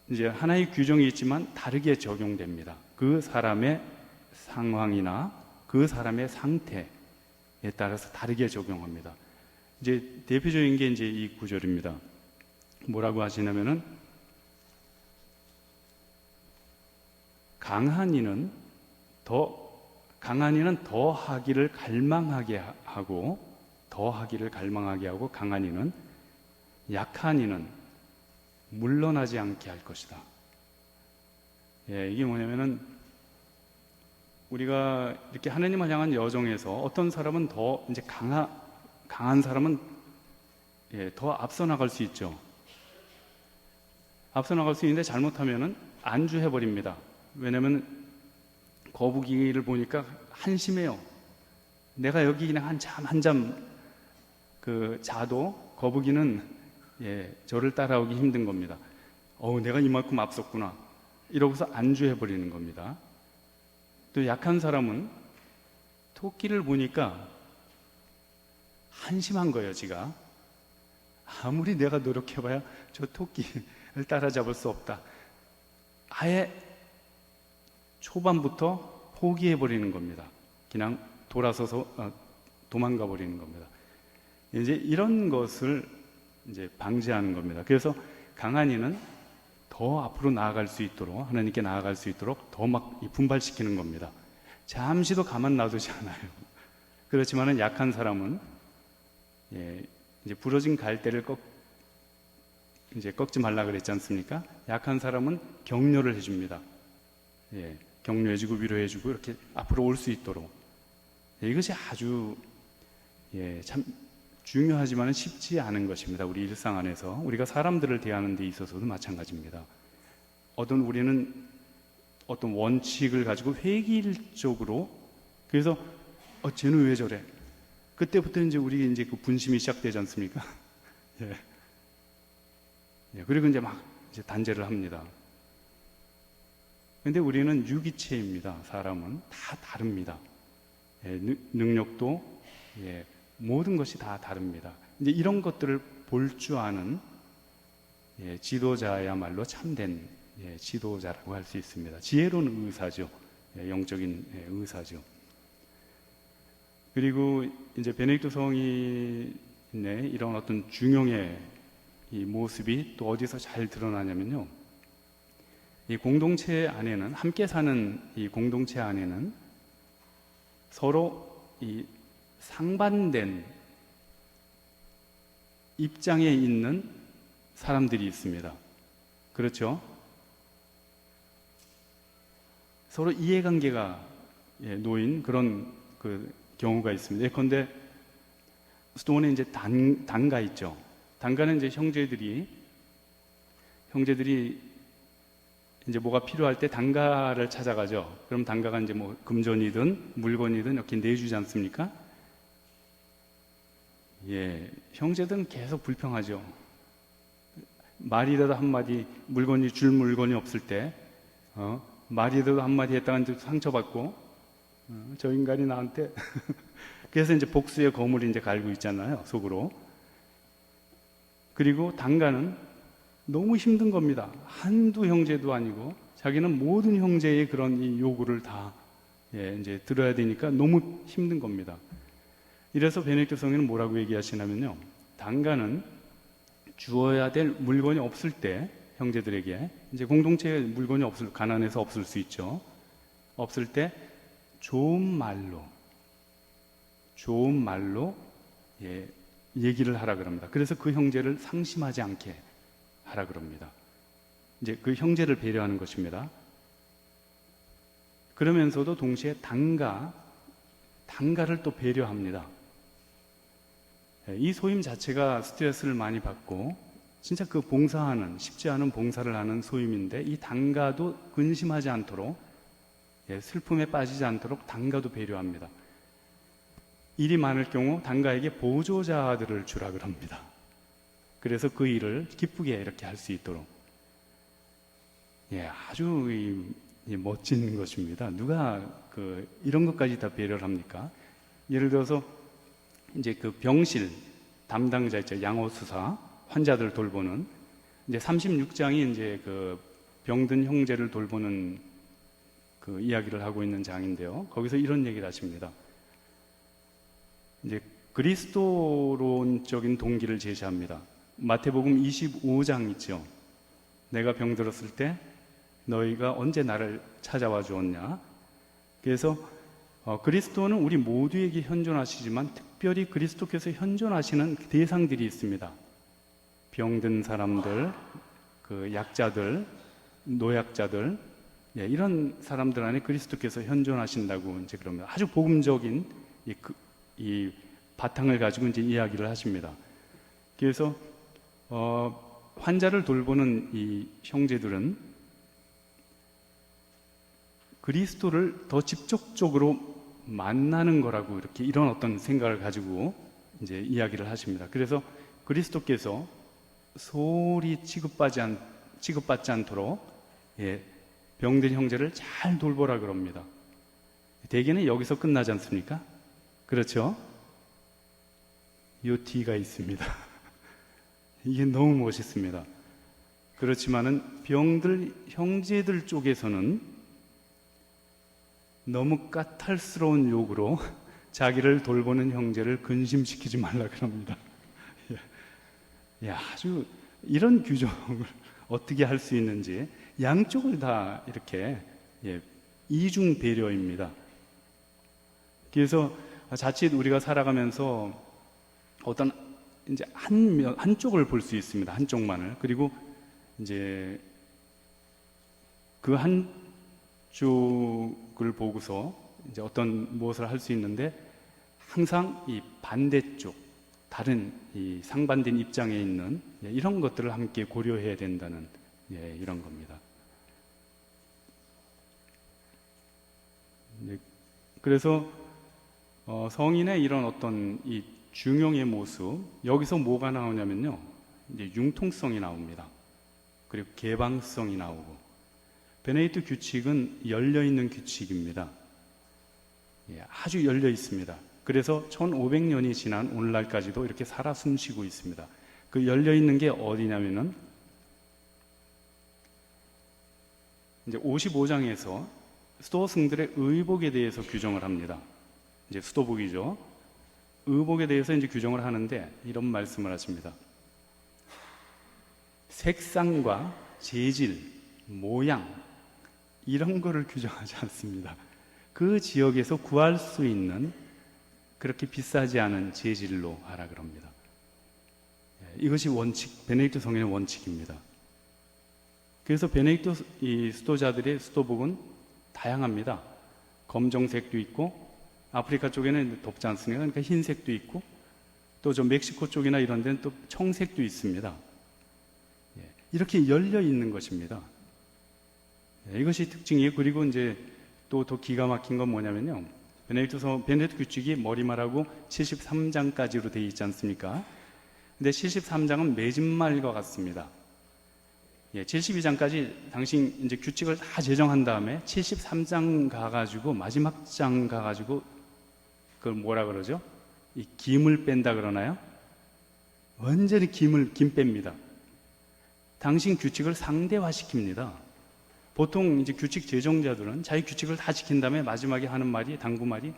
이제 하나의 규정이 있지만 다르게 적용됩니다. 그 사람의 상황이나 그 사람의 상태에 따라서 다르게 적용합니다. 이제 대표적인 게 이제 이 구절입니다. 뭐라고 하시냐면은 강한 이는 더 하기를 갈망하게 하고 강한 이는 약한 이는 물러나지 않게 할 것이다. 이게 뭐냐면은 우리가 이렇게 하나님을 향한 여정에서 어떤 사람은 더 이제 강한 사람은 더 앞서 나갈 수 있죠. 앞서 나갈 수 있는데 잘못하면은 안주해 버립니다. 왜냐면 거북이를 보니까 한심해요. 내가 여기 그냥 한 잠 자도 거북이는 저를 따라오기 힘든 겁니다. 내가 이만큼 앞섰구나. 이러고서 안주해 버리는 겁니다. 또 약한 사람은 토끼를 보니까 한심한 거예요, 지가. 아무리 내가 노력해봐야 저 토끼를 따라잡을 수 없다. 아예 초반부터 포기해 버리는 겁니다. 그냥 돌아서서 도망가 버리는 겁니다. 이제 이런 것을 이제 방지하는 겁니다. 그래서 강한 이는 더 앞으로 나아갈 수 있도록, 하나님께 나아갈 수 있도록 더 막 분발시키는 겁니다. 잠시도 가만 놔두지 않아요. 그렇지만은 약한 사람은 이제 부러진 갈대를 꺾지 말라 그랬지 않습니까? 약한 사람은 격려를 해줍니다. 격려해주고 위로해주고 이렇게 앞으로 올 수 있도록. 이것이 아주 참 중요하지만 쉽지 않은 것입니다. 우리 일상 안에서 우리가 사람들을 대하는 데 있어서도 마찬가지입니다. 우리는 어떤 원칙을 가지고 획일적으로 그래서 쟤는 왜 저래? 그때부터 이제 우리 이제 그 분심이 시작되지 않습니까? 그리고 이제 막 이제 단죄를 합니다. 근데 우리는 유기체입니다. 사람은 다 다릅니다. 능력도 모든 것이 다 다릅니다. 이제 이런 것들을 볼 줄 아는 지도자야말로 참된 지도자라고 할 수 있습니다. 지혜로운 의사죠. 영적인 의사죠. 그리고 이제 베네딕토 성인의 이런 어떤 중용의 이 모습이 또 어디서 잘 드러나냐면요. 이 공동체 안에는 함께 사는 이 공동체 안에는 서로 이 상반된 입장에 있는 사람들이 있습니다. 그렇죠? 서로 이해관계가 놓인 그런 그 경우가 있습니다. 예컨대 스톤에 이제 단가 있죠. 단가는 이제 형제들이 이제 뭐가 필요할 때 단가를 찾아가죠. 그럼 단가가 이제 뭐 금전이든 물건이든 이렇게 내주지 않습니까? 형제들은 계속 불평하죠. 말이라도 한마디 줄 물건이 없을 때, 말이라도 한마디 했다가 이제 상처받고, 저 인간이 나한테. 그래서 이제 복수의 거물이 이제 갈고 있잖아요, 속으로. 그리고 단가는 너무 힘든 겁니다. 한두 형제도 아니고, 자기는 모든 형제의 그런 이 요구를 다, 이제 들어야 되니까 너무 힘든 겁니다. 이래서 베네딕토 성인은 뭐라고 얘기하시냐면요. 단가는 주어야 될 물건이 없을 때 형제들에게 이제 공동체에 물건이 가난해서 없을 수 있죠. 없을 때 좋은 말로 예, 얘기를 하라 그럽니다. 그래서 그 형제를 상심하지 않게 하라 그럽니다. 이제 그 형제를 배려하는 것입니다. 그러면서도 동시에 단가를 또 배려합니다. 이 소임 자체가 스트레스를 많이 받고 진짜 그 쉽지 않은 봉사를 하는 소임인데 이 단가도 근심하지 않도록 슬픔에 빠지지 않도록 단가도 배려합니다. 일이 많을 경우 단가에게 보조자들을 주라 그럽니다. 그래서 그 일을 기쁘게 이렇게 할 수 있도록 아주 멋진 것입니다. 누가 이런 것까지 다 배려를 합니까? 예를 들어서 이제 그 병실 담당자 있죠. 양호수사 환자들 돌보는 이제 36장이 이제 그 병든 형제를 돌보는 그 이야기를 하고 있는 장인데요. 거기서 이런 얘기를 하십니다. 이제 그리스도론적인 동기를 제시합니다. 마태복음 25장 있죠. 내가 병들었을 때 너희가 언제 나를 찾아와 주었냐. 그래서 그리스도는 우리 모두에게 현존하시지만 특별히 그리스도께서 현존하시는 대상들이 있습니다. 병든 사람들, 그 약자들, 노약자들, 이런 사람들 안에 그리스도께서 현존하신다고 이제 그러면 아주 복음적인 이 바탕을 가지고 이제 이야기를 하십니다. 그래서 환자를 돌보는 이 형제들은 그리스도를 더 직접적으로 만나는 거라고 이런 어떤 생각을 가지고 이제 이야기를 하십니다. 그래서 그리스도께서 소홀히 취급받지 않도록 병든 형제를 잘 돌보라 그럽니다. 대개는 여기서 끝나지 않습니까? 그렇죠? 요 뒤가 있습니다. 이게 너무 멋있습니다. 그렇지만은 형제들 쪽에서는 너무 까탈스러운 욕으로 자기를 돌보는 형제를 근심시키지 말라 그럽니다. 아주 이런 규정을 어떻게 할 수 있는지 양쪽을 다 이렇게 이중 배려입니다. 그래서 자칫 우리가 살아가면서 어떤 이제 한쪽을 볼 수 있습니다. 한쪽만을. 그리고 이제 그 한쪽을 보고서 이제 어떤 무엇을 할 수 있는데 항상 이 반대쪽, 다른 이 상반된 입장에 있는 이런 것들을 함께 고려해야 된다는 이런 겁니다. 그래서 성인의 이런 어떤 이 중용의 모습, 여기서 뭐가 나오냐면요, 이제 융통성이 나옵니다. 그리고 개방성이 나오고, 베네딕트 규칙은 열려있는 규칙입니다. 아주 열려 있습니다. 그래서 1500년이 지난 오늘날까지도 이렇게 살아 숨쉬고 있습니다. 그 열려있는 게 어디냐면은 이제 55장에서 수도승들의 의복에 대해서 규정을 합니다. 이제 수도복이죠. 의복에 대해서 이제 규정을 하는데 이런 말씀을 하십니다. 색상과 재질, 모양 이런 거를 규정하지 않습니다. 그 지역에서 구할 수 있는 그렇게 비싸지 않은 재질로 하라 그럽니다. 이것이 베네딕트 성인의 원칙입니다. 그래서 베네딕트 이 수도자들의 수도복은 다양합니다. 검정색도 있고, 아프리카 쪽에는 덥지 않습니까? 그러니까 흰색도 있고, 또 저 멕시코 쪽이나 이런 데는 또 청색도 있습니다. 이렇게 열려 있는 것입니다. 이것이 특징이에요. 그리고 이제 또 더 기가 막힌 건 뭐냐면요. 베네딕트 규칙이 머리말하고 73장까지로 되어 있지 않습니까? 근데 73장은 맺은 말과 같습니다. 72장까지 당신 이제 규칙을 다 제정한 다음에 73장 가가지고 마지막 장 가가지고 그걸 뭐라 그러죠? 이 김을 뺀다 그러나요? 완전히 김 뺍니다. 당신 규칙을 상대화시킵니다. 보통 이제 규칙 제정자들은 자기 규칙을 다 지킨 다음에 마지막에 하는 말이 당부말이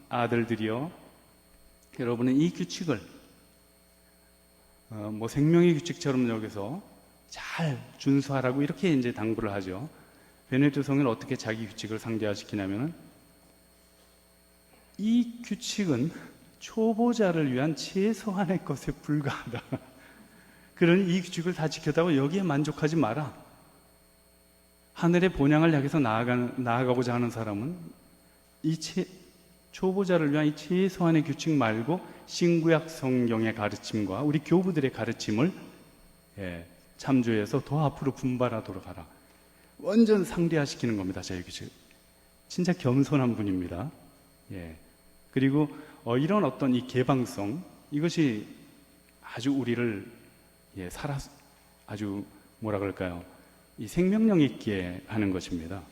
아들들이여 여러분은 이 규칙을 뭐 생명의 규칙처럼 여기서 잘 준수하라고 이렇게 이제 당부를 하죠. 베네딕토 성인은 어떻게 자기 규칙을 상대화시키냐면은 이 규칙은 초보자를 위한 최소한의 것에 불과하다. 그러니 이 규칙을 다 지켰다고 여기에 만족하지 마라. 하늘의 본향을 향해서 나아가고자 하는 사람은 이 초보자를 위한 이 최소한의 규칙 말고 신구약 성경의 가르침과 우리 교부들의 가르침을 참조해서 더 앞으로 분발하도록 하라. 완전 상대화시키는 겁니다. 자기 규칙. 진짜 겸손한 분입니다. 그리고 이런 어떤 이 개방성, 이것이 아주 우리를 아주 뭐라 그럴까요? 이 생명력 있게 하는 것입니다.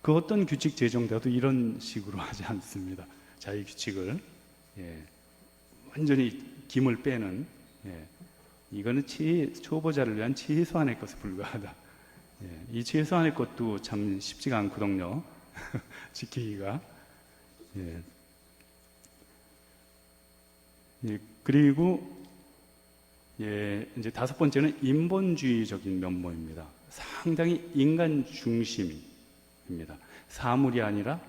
그 어떤 규칙 제정자도 이런 식으로 하지 않습니다. 자기 규칙을 완전히 김을 빼는, 이거는 초보자를 위한 최소한의 것에 불과하다. 이 최소한의 것도 참 쉽지가 않거든요. 지키기가. 그리고 이제 다섯 번째는 인본주의적인 면모입니다. 상당히 인간 중심입니다. 사물이 아니라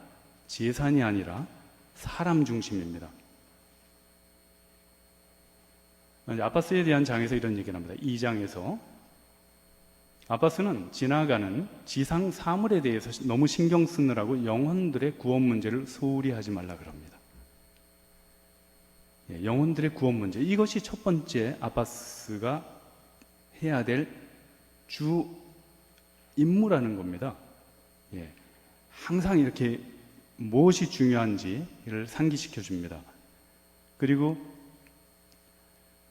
재산이 아니라 사람 중심입니다. 아바스에 대한 장에서 이런 얘기를 합니다. 2장에서 아바스는 지나가는 지상 사물에 대해서 너무 신경 쓰느라고 영혼들의 구원 문제를 소홀히 하지 말라 그럽니다. 영혼들의 구원 문제, 이것이 첫 번째 아바스가 해야 될 주 임무라는 겁니다. 항상 이렇게 무엇이 중요한지를 상기시켜 줍니다. 그리고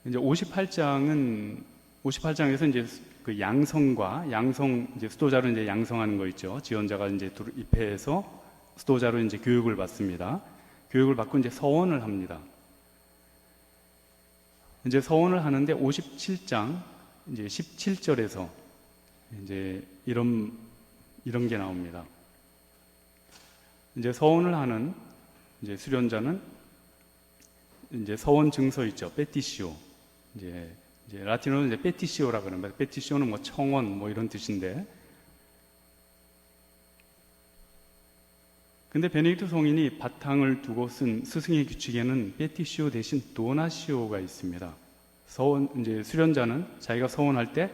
이제 58장에서 이제 그 양성 이제 수도자로 이제 양성하는 거 있죠. 지원자가 이제 입회해서 수도자로 이제 교육을 받습니다. 교육을 받고 이제 서원을 합니다. 이제 서원을 하는데 57장 이제 17절에서 이제 이런 게 나옵니다. 이제 서원을 하는 이제 수련자는 이제 서원 증서 있죠. 페티시오. 이제 라틴어는 이제 페티시오라고 합니다. 페티시오는 뭐 청원 뭐 이런 뜻인데, 근데 베네딕토 성인이 바탕을 두고 쓴 스승의 규칙에는 페티시오 대신 도나시오가 있습니다. 이제 수련자는 자기가 서원할 때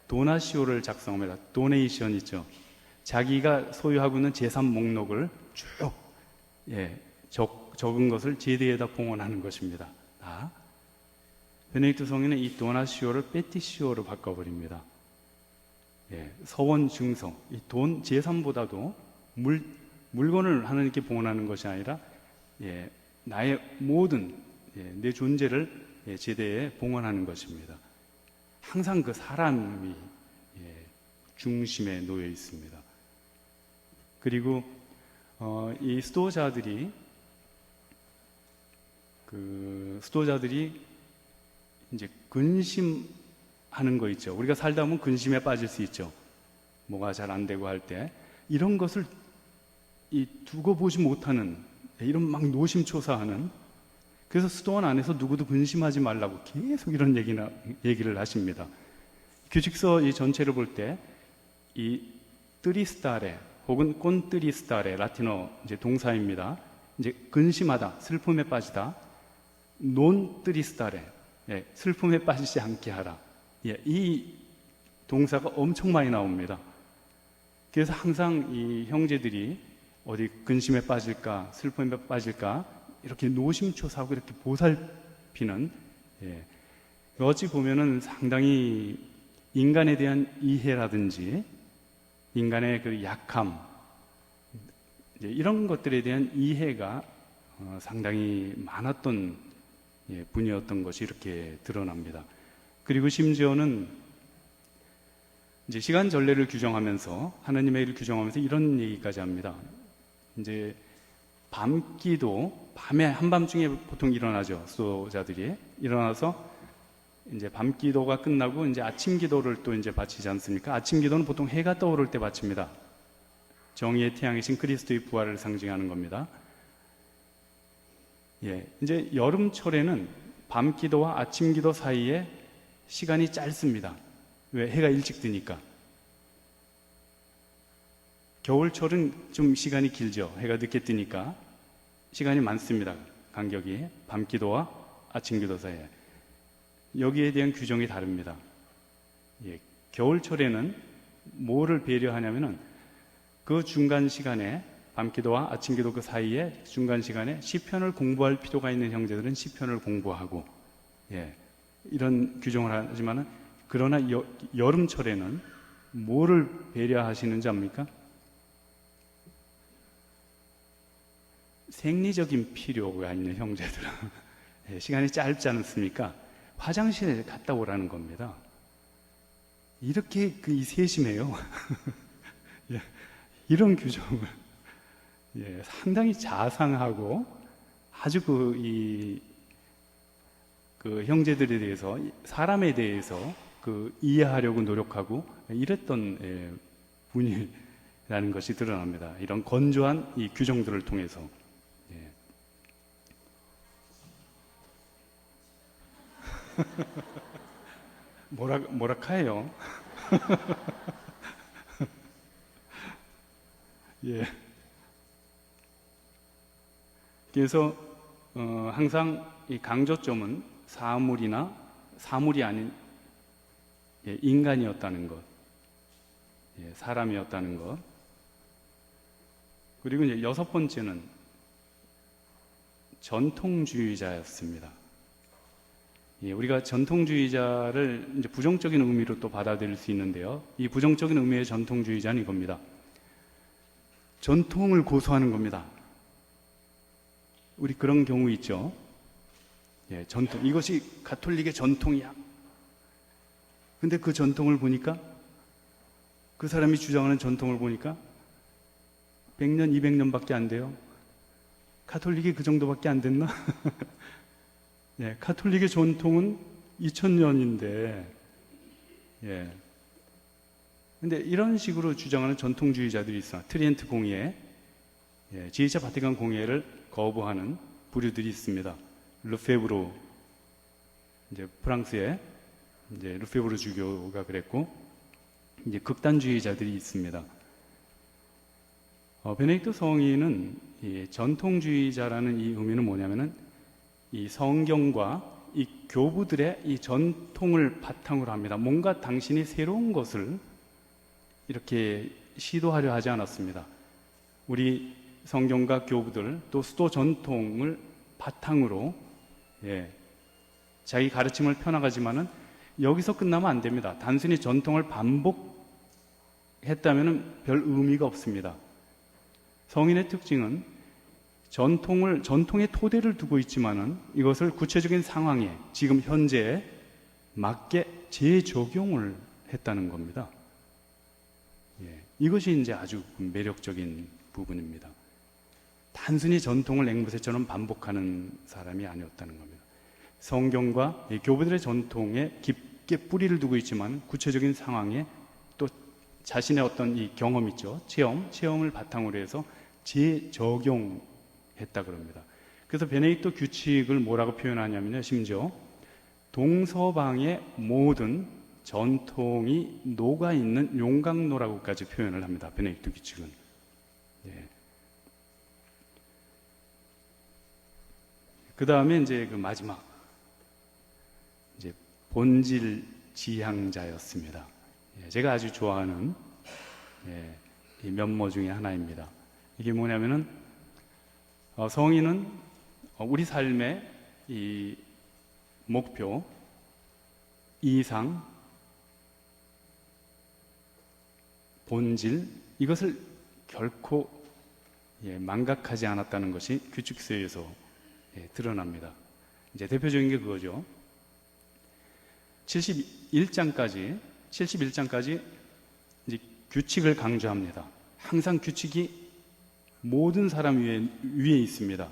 도나시오를 작성합니다. 도네이션 있죠. 자기가 소유하고 있는 재산 목록을 쭉 적은 것을 제대에다 봉헌하는 것입니다. 베네딕토 성인은 이 도나시오를 페티시오로 바꿔버립니다. 서원 증서, 이 돈 재산보다도 물건을 하나님께 봉헌하는 것이 아니라 나의 모든 내 존재를 제대에 봉헌하는 것입니다. 항상 그 사람이 중심에 놓여 있습니다. 그리고 이 수도자들이 이제 근심하는 거 있죠. 우리가 살다 보면 근심에 빠질 수 있죠. 뭐가 잘 안 되고 할 때 이런 것을 두고 보지 못하는, 이런 막 노심초사하는, 그래서 수도원 안에서 누구도 근심하지 말라고 계속 이런 얘기를 하십니다. 규칙서 이 전체를 볼 때 이 뜨리스타레 혹은 꼰뜨리스타레, 라틴어 이제 동사입니다. 이제 근심하다, 슬픔에 빠지다. 논 뜨리스타레, 슬픔에 빠지지 않게 하라. 이 동사가 엄청 많이 나옵니다. 그래서 항상 이 형제들이 어디 근심에 빠질까, 슬픔에 빠질까, 이렇게 노심초사하고 이렇게 보살피는, 어찌 보면은 상당히 인간에 대한 이해라든지, 인간의 그 약함, 이런 것들에 대한 이해가 상당히 많았던 분이었던 것이 이렇게 드러납니다. 그리고 심지어는 이제 시간 전례를 규정하면서, 하나님의 일을 규정하면서 이런 얘기까지 합니다. 이제 밤기도, 밤에 한밤중에 보통 일어나죠. 수도자들이 일어나서 이제 밤기도가 끝나고 이제 아침 기도를 또 이제 바치지 않습니까? 아침 기도는 보통 해가 떠오를 때 바칩니다. 정의의 태양이신 그리스도의 부활을 상징하는 겁니다. 이제 여름철에는 밤기도와 아침기도 사이에 시간이 짧습니다. 왜? 해가 일찍 뜨니까. 겨울철은 좀 시간이 길죠. 해가 늦게 뜨니까 시간이 많습니다. 간격이 밤기도와 아침기도 사이에. 여기에 대한 규정이 다릅니다. 예, 겨울철에는 뭐를 배려하냐면은 그 중간 시간에 밤기도와 아침기도 그 사이에 중간 시간에 시편을 공부할 필요가 있는 형제들은 시편을 공부하고, 예, 이런 규정을 하지만은, 그러나 여름철에는 뭐를 배려하시는지 압니까? 생리적인 필요가 있는 형제들은 예, 시간이 짧지 않습니까? 화장실에 갔다 오라는 겁니다. 이렇게 세심해요. 예, 이런 규정을 예, 상당히 자상하고 아주 형제들에 대해서, 사람에 대해서 이해하려고 노력하고 이랬던 분이라는 것이 드러납니다. 이런 건조한 이 규정들을 통해서. 예. 뭐라카예요? 예. 그래서 항상 이 강조점은 사물이 아닌 인간이었다는 것, 사람이었다는 것. 그리고 이제 여섯 번째는 전통주의자였습니다. 우리가 전통주의자를 이제 부정적인 의미로 또 받아들일 수 있는데요. 이 부정적인 의미의 전통주의자는 이겁니다. 전통을 고수하는 겁니다. 우리 그런 경우 있죠. 예, 전통. 이것이 가톨릭의 전통이야. 근데 그 전통을 보니까, 그 사람이 주장하는 전통을 보니까 100년, 200년밖에 안 돼요. 가톨릭이 그 정도밖에 안 됐나? 예, 가톨릭의 전통은 2000년인데, 예. 근데 이런 식으로 주장하는 전통주의자들이 있어. 트리엔트 공의회, 예, 제2차 바티칸 공의회를 거부하는 부류들이 있습니다. 르페브르, 이제 프랑스의 이제 르페브르 주교가 그랬고, 이제 극단주의자들이 있습니다. 베네딕토 성인은 이 전통주의자라는 이 의미는 뭐냐면은 이 성경과 이 교부들의 이 전통을 바탕으로 합니다. 뭔가 당신이 새로운 것을 이렇게 시도하려 하지 않았습니다. 우리 성경과 교부들 또 수도 전통을 바탕으로 자기 가르침을 펴나가지만은 여기서 끝나면 안 됩니다. 단순히 전통을 반복했다면 별 의미가 없습니다. 성인의 특징은 전통의 토대를 두고 있지만은 이것을 구체적인 상황에 지금 현재에 맞게 재적용을 했다는 겁니다. 이것이 이제 아주 매력적인 부분입니다. 단순히 전통을 앵무새처럼 반복하는 사람이 아니었다는 겁니다. 성경과 교부들의 전통에 깊게 뿌리를 두고 있지만 구체적인 상황에 또 자신의 어떤 이 경험 있죠. 체험을 바탕으로 해서 재적용했다 그럽니다. 그래서 베네딕토 규칙을 뭐라고 표현하냐면요. 심지어 동서방의 모든 전통이 녹아있는 용광로라고까지 표현을 합니다. 베네딕토 규칙은. 그 다음에 이제 그 마지막, 이제 본질 지향자였습니다. 제가 아주 좋아하는 이 면모 중에 하나입니다. 이게 뭐냐면은 성인은 우리 삶의 이 목표, 이상, 본질, 이것을 결코 망각하지 않았다는 것이 규칙서에서 드러납니다. 이제 대표적인 게 그거죠. 71장까지 이제 규칙을 강조합니다. 항상 규칙이 모든 사람 위에 있습니다.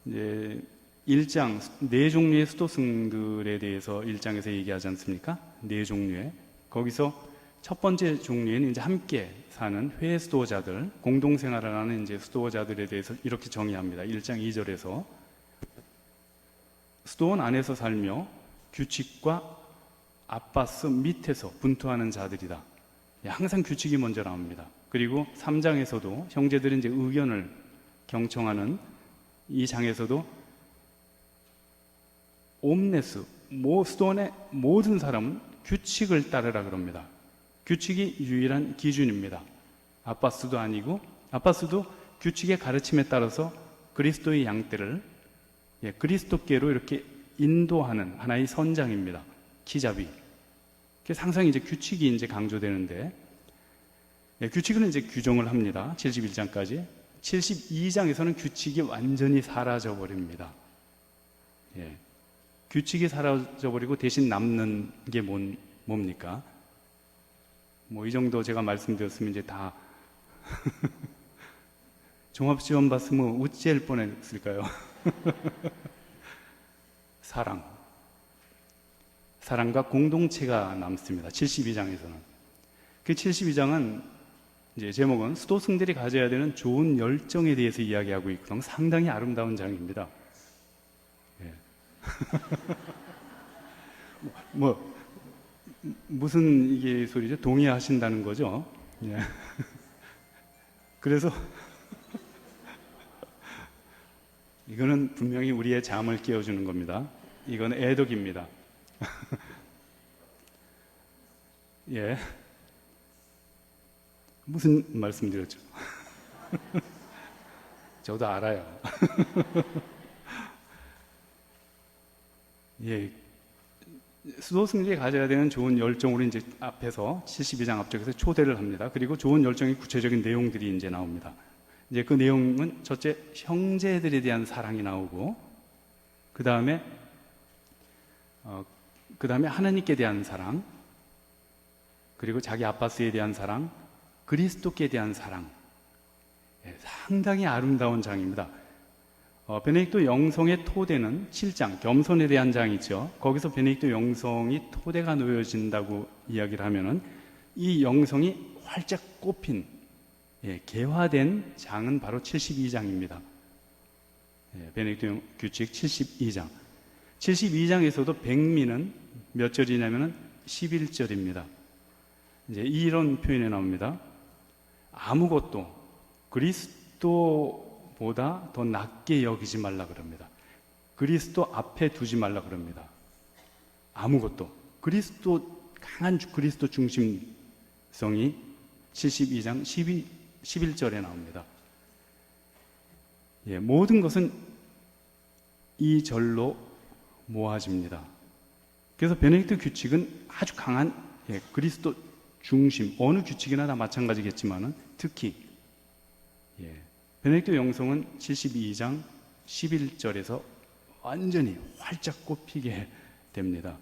이제 1장, 네 종류의 수도승들에 대해서 1장에서 얘기하지 않습니까? 네 종류의. 거기서 첫 번째 종류에는 이제 함께 사는 회의 수도자들, 공동생활을 하는 이제 수도자들에 대해서 이렇게 정의합니다. 1장 2절에서 수도원 안에서 살며 규칙과 아바스 밑에서 분투하는 자들이다. 예, 항상 규칙이 먼저 나옵니다. 그리고 3장에서도 형제들이 이제 의견을 경청하는 이 장에서도 옴네스, 수도원의 모든 사람은 규칙을 따르라 그럽니다. 규칙이 유일한 기준입니다. 아바스도 아니고, 아바스도 규칙의 가르침에 따라서 그리스도의 양떼를 그리스도께로 이렇게 인도하는 하나의 선장입니다. 키잡이. 그래서 항상 이제 규칙이 이제 강조되는데, 규칙은 이제 규정을 합니다. 71장까지. 72장에서는 규칙이 완전히 사라져 버립니다. 규칙이 사라져버리고 대신 남는 게 뭡니까? 뭐 이 정도 제가 말씀드렸으면 이제 다 종합시험 봤으면 어찌할 뻔했을까요? 사랑과 공동체가 남습니다. 72장에서는. 그 72장은 이제 제목은 수도승들이 가져야 되는 좋은 열정에 대해서 이야기하고 있거든요. 상당히 아름다운 장입니다. 무슨 이게 소리죠? 동의하신다는 거죠? 그래서 이거는 분명히 우리의 잠을 깨워주는 겁니다. 이건 애독입니다. 무슨 말씀드렸죠? 저도 알아요. 수도승들이 가져야 되는 좋은 열정으로 이제 앞에서 72장 앞쪽에서 초대를 합니다. 그리고 좋은 열정의 구체적인 내용들이 이제 나옵니다. 이제 그 내용은 첫째 형제들에 대한 사랑이 나오고, 그 다음에 하나님께 대한 사랑, 그리고 자기 아바스에 대한 사랑, 그리스도께 대한 사랑. 상당히 아름다운 장입니다. 베네딕토 영성의 토대는 7장 겸손에 대한 장이죠. 거기서 베네딕토 영성이 토대가 놓여진다고 이야기를 하면은 이 영성이 활짝 꼽힌 개화된 장은 바로 72장입니다. 베네딕토 규칙 72장. 72장에서도 백미는 몇 절이냐면은 11절입니다. 이제 이런 표현이 나옵니다. 아무것도 그리스도보다 더 낮게 여기지 말라 그럽니다. 그리스도 앞에 두지 말라 그럽니다. 아무것도. 강한 그리스도 중심성이 72장 11절에 나옵니다. 모든 것은 이 절로 모아집니다. 그래서 베네딕토 규칙은 아주 강한 그리스도 중심, 어느 규칙이나 다 마찬가지겠지만은 특히 베네딕토 영성은 72장 11절에서 완전히 활짝 꼽히게 됩니다.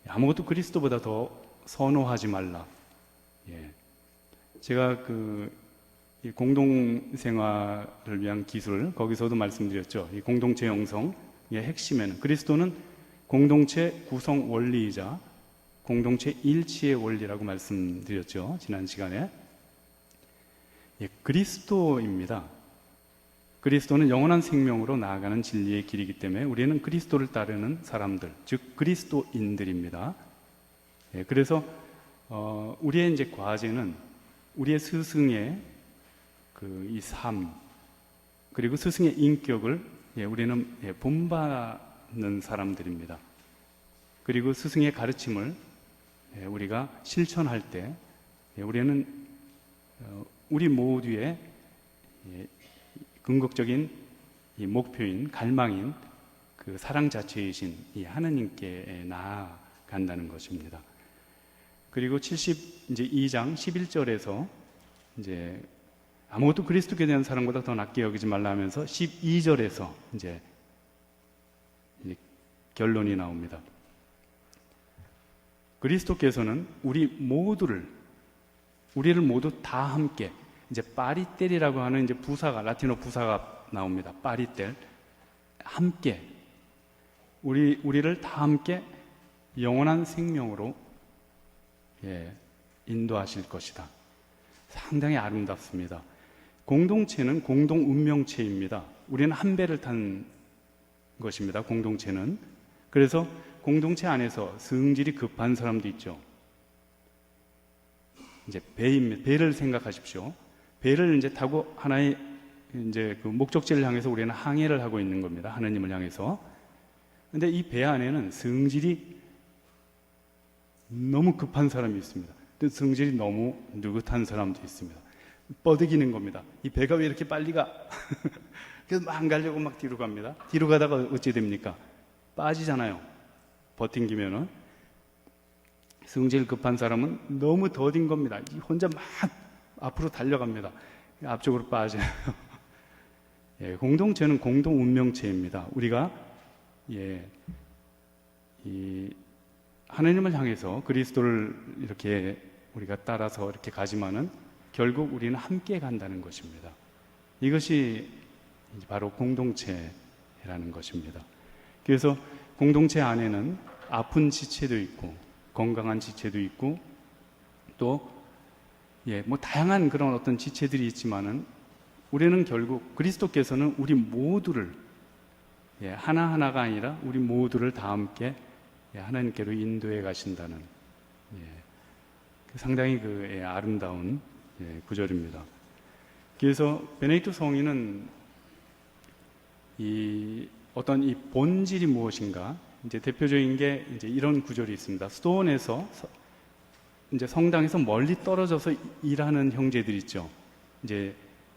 아무것도 그리스도보다 더 선호하지 말라. 제가 이 공동생활을 위한 기술, 거기서도 말씀드렸죠. 이 공동체 영성의 핵심에는 그리스도는 공동체 구성 원리이자 공동체 일치의 원리라고 말씀드렸죠. 지난 시간에. 그리스도입니다. 그리스도는 영원한 생명으로 나아가는 진리의 길이기 때문에 우리는 그리스도를 따르는 사람들, 즉 그리스도인들입니다. 그래서 우리의 이제 과제는 우리의 스승의 이 삶, 그리고 스승의 인격을 우리는 본받는 사람들입니다. 그리고 스승의 가르침을 우리가 실천할 때 우리는 우리 모두의 궁극적인 이 목표인 갈망인 그 사랑 자체이신 이 하나님께 나아간다는 것입니다. 그리고 72장 11절에서 이제 아무것도 그리스도께 대한 사랑보다 더 낮게 여기지 말라 하면서 12절에서 이제 결론이 나옵니다. 그리스도께서는 우리를 모두 다 함께, 이제 파리텔이라고 하는 이제 라틴어 부사가 나옵니다. 파리텔. 함께. 우리를 다 함께 영원한 생명으로 인도하실 것이다. 상당히 아름답습니다. 공동체는 공동 운명체입니다. 우리는 한 배를 탄 것입니다. 공동체는. 그래서 공동체 안에서 성질이 급한 사람도 있죠. 이제 배를 생각하십시오. 배를 이제 타고 하나의 이제 그 목적지를 향해서 우리는 항해를 하고 있는 겁니다. 하나님을 향해서. 근데 이 배 안에는 성질이 너무 급한 사람이 있습니다. 또 성질이 너무 느긋한 사람도 있습니다. 뻐득이는 겁니다. 이 배가 왜 이렇게 빨리 가? 그래서 막 가려고 막 뒤로 갑니다. 뒤로 가다가 어찌 됩니까? 빠지잖아요. 버팅기면은. 성질 급한 사람은 너무 더딘 겁니다. 혼자 막 앞으로 달려갑니다. 앞쪽으로 빠져요. 예, 공동체는 공동 운명체입니다. 우리가 이 하나님을 향해서 그리스도를 이렇게 우리가 따라서 이렇게 가지만은 결국 우리는 함께 간다는 것입니다. 이것이 바로 공동체라는 것입니다. 그래서 공동체 안에는 아픈 지체도 있고 건강한 지체도 있고 또 뭐 다양한 그런 어떤 지체들이 있지만은 우리는 결국 그리스도께서는 우리 모두를 하나하나가 아니라 우리 모두를 다 함께 하나님께로 인도해 가신다는 상당히 아름다운 구절입니다. 그래서 베네딕토 성인은 이 어떤 이 본질이 무엇인가 이제 대표적인 게 이제 이런 구절이 있습니다. 수도원에서 이제 성당에서 멀리 떨어져서 일하는 형제들 있죠. 이제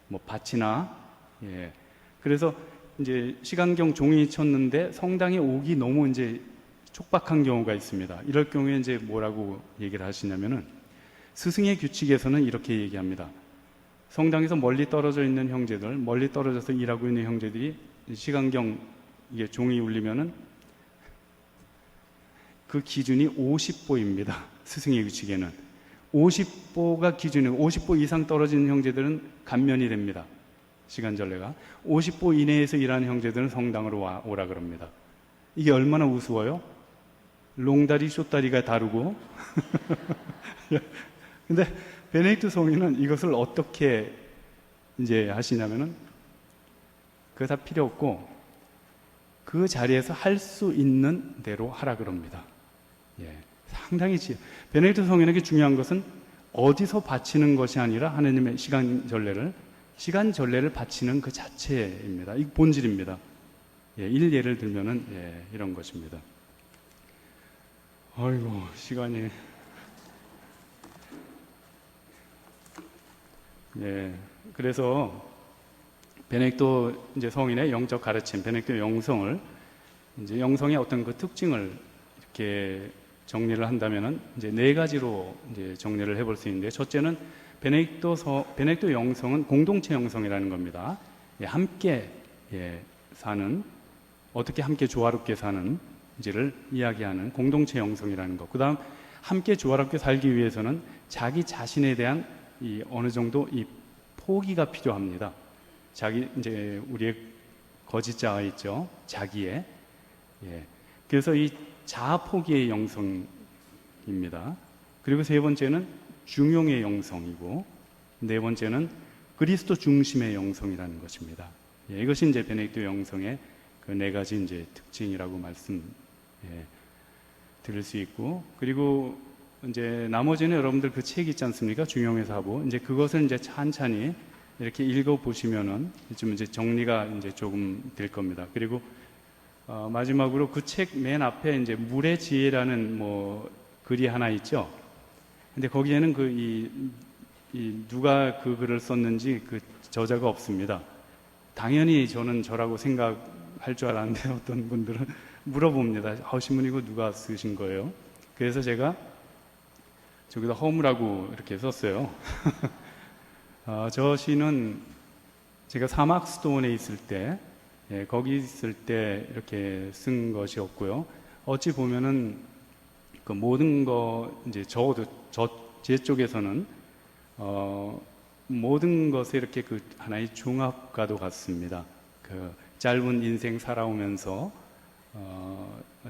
뭐 밭이나 그래서 이제 시간경 종이 쳤는데 성당에 오기 너무 이제 촉박한 경우가 있습니다. 이럴 경우에 이제 뭐라고 얘기를 하시냐면은 스승의 규칙에서는 이렇게 얘기합니다. 성당에서 멀리 떨어져 있는 형제들, 멀리 떨어져서 일하고 있는 형제들이 시간경 이게 종이 울리면은 그 기준이 50보입니다. 스승의 규칙에는 50보가 기준이고 50보 이상 떨어지는 형제들은 감면이 됩니다. 시간전례가 50보 이내에서 일하는 형제들은 성당으로 오라 그럽니다. 이게 얼마나 우스워요? 롱다리, 숏다리가 다르고 근데 베네딕토 성인은 이것을 어떻게 이제 하시냐면은 그거 다 필요 없고 그 자리에서 할 수 있는 대로 하라 그럽니다. 상당히 베네딕토 성인에게 중요한 것은 어디서 바치는 것이 아니라 하나님의 시간 전례를 바치는 그 자체입니다. 이 본질입니다. 예를 들면은 이런 것입니다. 아이고 시간이 그래서 베네딕토 이제 성인의 영적 가르침, 베네딕토 영성을 이제 영성의 어떤 그 특징을 이렇게 정리를 한다면은 이제 네 가지로 이제 정리를 해볼 수 있는데, 첫째는 베네딕토 영성은 공동체 영성이라는 겁니다. 함께 사는, 어떻게 함께 조화롭게 사는지를 이야기하는 공동체 영성이라는 것. 그다음 함께 조화롭게 살기 위해서는 자기 자신에 대한 이 어느 정도 이 포기가 필요합니다. 이제 우리의 거짓 자아 있죠. 자기의. 그래서 이 자아 포기의 영성입니다. 그리고 세 번째는 중용의 영성이고, 네 번째는 그리스도 중심의 영성이라는 것입니다. 이것이 이제 베네딕토 영성의 그 네 가지 이제 특징이라고 드릴 수 있고, 그리고 이제 나머지는 여러분들 그 책 있지 않습니까? 중용의 사부. 이제 그것을 이제 찬찬히 이렇게 읽어 보시면은 좀 이제 정리가 이제 조금 될 겁니다. 그리고 마지막으로 그 책 맨 앞에 이제 물의 지혜라는 뭐 글이 하나 있죠. 근데 거기에는 누가 그 글을 썼는지 그 저자가 없습니다. 당연히 저라고 생각할 줄 알았는데 어떤 분들은 물어봅니다. 신문 이거 누가 쓰신 거예요? 그래서 제가 저기다 허무라고 이렇게 썼어요. 저 시는 제가 사막 수도원에 있을 때, 거기 있을 때 이렇게 쓴 것이었고요. 어찌 보면은 그 모든 이제 제 쪽에서는 모든 것에 이렇게 그 하나의 종합과도 같습니다. 그 짧은 인생 살아오면서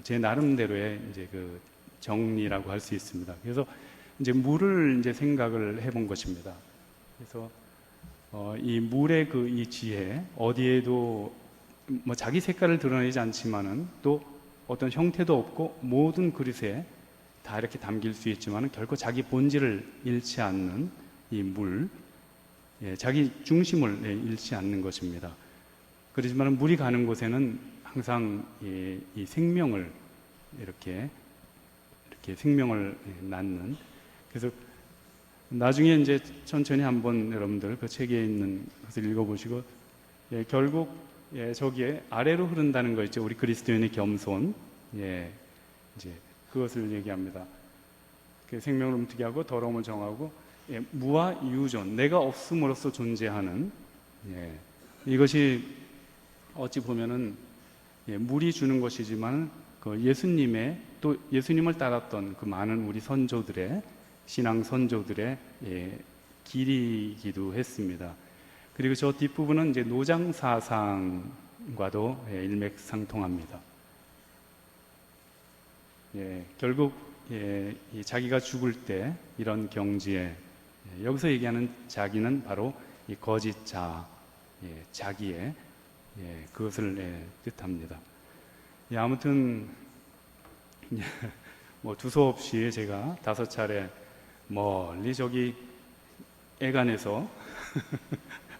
제 나름대로의 이제 그 정리라고 할 수 있습니다. 그래서 이제 물을 이제 생각을 해본 것입니다. 그래서 이 물의 이 지혜, 어디에도 뭐 자기 색깔을 드러내지 않지만은 또 어떤 형태도 없고 모든 그릇에 다 이렇게 담길 수 있지만 결코 자기 본질을 잃지 않는 이 물, 자기 중심을 잃지 않는 것입니다. 그렇지만 물이 가는 곳에는 항상 이 생명을 이렇게 생명을 낳는, 그래서 나중에 이제 천천히 한번 여러분들 그 책에 있는 것을 읽어보시고, 결국 저기에 아래로 흐른다는 거 있죠. 우리 그리스도인의 겸손, 이제 그것을 얘기합니다. 그 생명을 움트게 하고 더러움을 정하고, 무와 유존, 내가 없음으로써 존재하는, 이것이 어찌 보면은 물이 주는 것이지만 그 예수님의, 또 예수님을 따랐던 그 많은 우리 선조들의, 신앙 선조들의 길이기도 했습니다. 그리고 저 뒷부분은 이제 노장 사상과도 일맥상통합니다. 결국 이 자기가 죽을 때 이런 경지에, 여기서 얘기하는 자기는 바로 이 거짓 자, 자기의 그것을 뜻합니다. 아무튼 뭐 두서없이 제가 5차례 멀리 저기 애간에서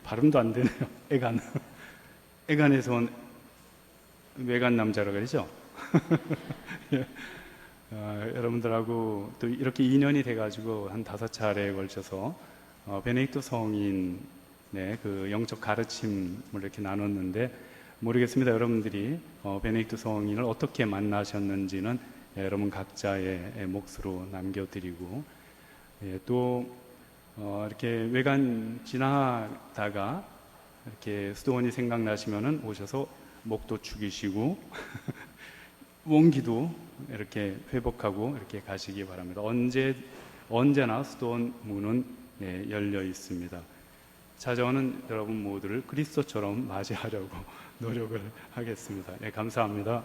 발음도 안 되네요. 애간에서 온 외간 남자라고 그러죠. 여러분들하고 또 이렇게 인연이 돼가지고 한 5차례에 걸쳐서 베네딕토 성인의 그 영적 가르침을 이렇게 나눴는데, 모르겠습니다. 여러분들이 베네딕토 성인을 어떻게 만나셨는지는 여러분 각자의 몫으로 남겨드리고, 또 이렇게 외관 지나다가 이렇게 수도원이 생각나시면은 오셔서 목도 축이시고 원기도 이렇게 회복하고 이렇게 가시기 바랍니다. 언제나 수도원 문은 열려 있습니다. 찾아오는 여러분 모두를 그리스도처럼 맞이하려고 노력을 하겠습니다. 감사합니다.